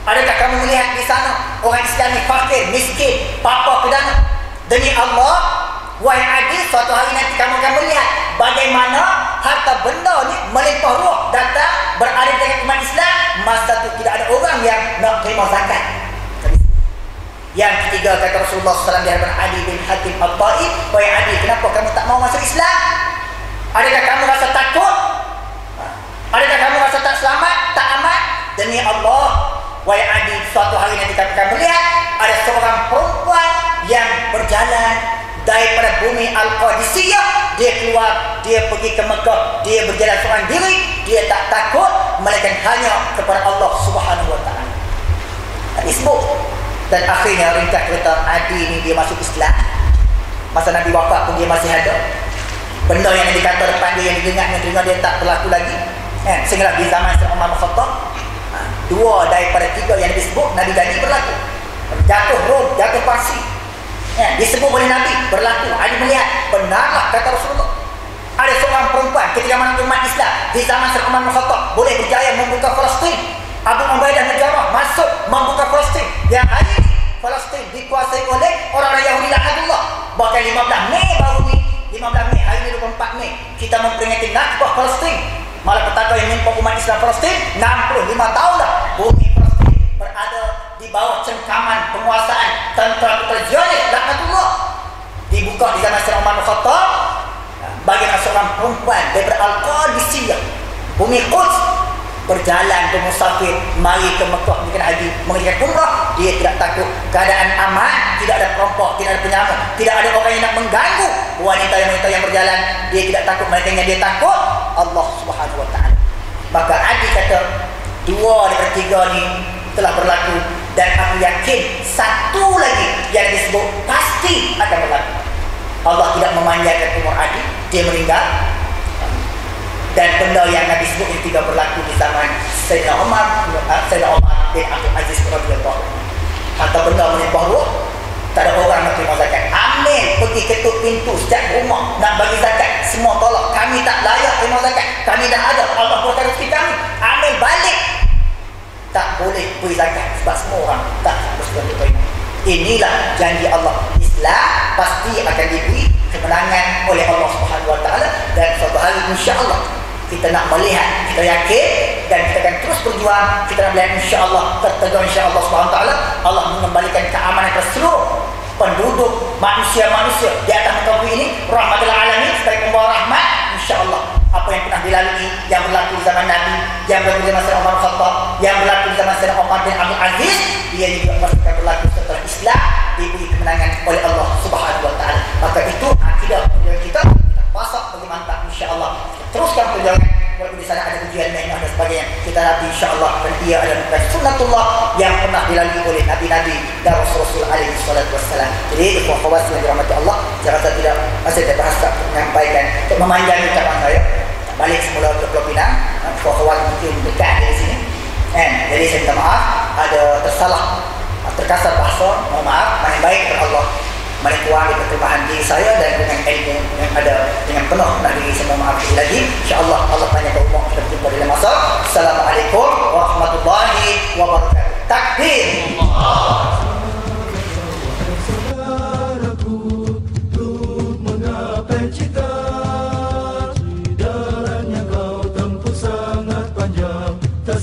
Adakah kamu melihat di sana orang Islam ni fakir, miskin, papa kedana? Demi Allah, wahai Adi, suatu hari nanti kamu akan melihat bagaimana harta benda ni melimpah ruah datang berada di tengah umat Islam. Masa tu tidak ada orang yang nak terima zakat. Yang ketiga, kata Rasulullah SAW di hadapan Adi bin Hatim At-Ta'i, wahai Adi, kenapa kamu tak mau masuk Islam? Adakah kamu rasa takut? Adakah kamu rasa tak selamat, tak aman? Demi Allah, wahai Adi, suatu hari nanti kamu akan melihat ada seorang perempuan yang berjalan daripada bumi Al-Qadisiyah, dia keluar, dia pergi ke Mekah, dia berjalan seorang diri, dia tak takut melainkan hanya kepada Allah Subhanahu Wa Taala. Disebut. Dan akhirnya ringkas cerita, Adi ni dia masuk Islam. Masa Nabi wafat pun dia masih ada. Benda yang dikata depan dia, yang didengar dia tak berlaku lagi. Sehingga di zaman Umar bin Khattab, dua daripada tiga yang disebut Nabi janji berlaku. Jatuh Rom, jatuh Parsi, disebut oleh Nabi berlaku. Adi melihat, benarlah kata Rasulullah, ada seorang perempuan ketika mana umat Islam di zaman Umar bin Khattab boleh berjaya membuka Palestin. Abu Ubaidah negara masuk membuka Palestin. Yang hari ini Palestin dikuasai oleh orang-orang Yahudi laknatullah. Bahkan 15 Mei baru ni, 15 Mei, hari ini 24 Mei, kita memperingati Nakbah Palestin. Malapetaka yang menimpa umat Islam Palestin 65 tahun dah. Bumi Palestin berada di bawah cengkaman penguasaan tentera Zionis laknatullah. Dibuka di zaman Umar bin Khattab, bagaimana seorang perempuan daripada Al-Qadisiyah, bumi Quds, berjalan bermusafir mari ke Mekah menunaikan haji, mengerjakan umrah, dia tidak takut keadaan aman, tidak ada perampok, tidak ada penyamar, tidak ada orang yang nak mengganggu wanita yang berjalan. Dia tidak takut, mereka yang dia takut Allah Subhanahu wa taala. Maka Adi kata 2 daripada 3 ni telah berlaku, dan aku yakin satu lagi yang disebut pasti akan berlaku. Allah tidak memanjangkan umur Adi, dia meninggal. Dan benda yang Nabi sebut ini tidak berlaku di zaman Sayyidina Umar bin Abdul Aziz radhiyallahu anhu. Atau benda menimpa ruh, tak ada orang nak terima zakat. Ambil pergi ketuk pintu setiap rumah nak bagi zakat, semua tolak. Kami tak layak terima zakat, kami dah ada, Allah berkata rezeki kami, ambil balik. Tak boleh beri zakat sebab semua orang tak bersedia terima. Inilah janji Allah. Islam pasti akan diberi kemenangan oleh Allah Subhanahu wa taala, dan suatu hari insya-Allah kita nak melihat, kita yakin, dan kita akan terus berjuang. Kita nak melihat insya-Allah, tertegur insya-Allah Subhanahu wa taala, Allah mengembalikan keamanan kepada seluruh penduduk manusia-manusia di atas muka bumi ini, rahmatul alamin, sebagai pembawa rahmat. Insya-Allah apa yang pernah dilalui, yang berlaku di zaman Nabi, yang berlaku di zaman Sayyidina Umar Khattab, yang berlaku di zaman Sayyidina Umar bin Abdul Aziz, dia juga pasti akan berlaku setelah Islam diberi kemenangan oleh Allah Subhanahu wa taala. Maka itu akidah perjuangan kita pasak bagi mantap insya-Allah. Teruskan perjuangan, walaupun di sana ada ujian dan sebagainya. Kita nanti insya-Allah, dan ia adalah sunnatullah yang pernah dilalui oleh nabi-nabi dan Rasul alaihi salatu wassalam. Jadi ikhwan akhwat yang dirahmati Allah, saya rasa tidak masih ada bahasa menyampaikan untuk memanjang ucapan saya. Balik semula ke Pulau Pinang, ikhwan akhwat mungkin dekat dari sini. Jadi saya minta maaf ada tersalah, terkasar bahasa, mohon maaf. Paling baik kepada Allah, mari kuat perkembangan diri saya dan dengan ilmu yang ada dengan penuh nak diri saya, mohon maaf lagi. InsyaAllah Allah panjangkan umur kita berjumpa dalam masa. Assalamualaikum warahmatullahi wabarakatuh. Takbir.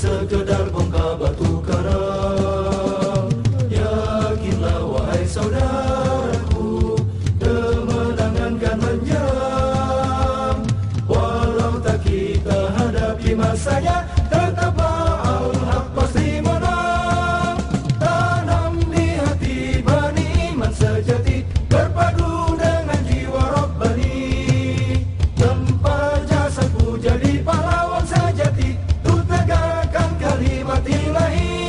Sekedar bongkar batu karang, yakinlah wahai saudaraku, kemenangan kan menyerang. Walau tak kita hadapi masanya, tetaplah al-haq pasti menang. Tanam di hati bani iman sejati, berpadu dengan jiwa Rabbani. Tempat jasadku jadi pahlawan sejati, kalimat ilahi.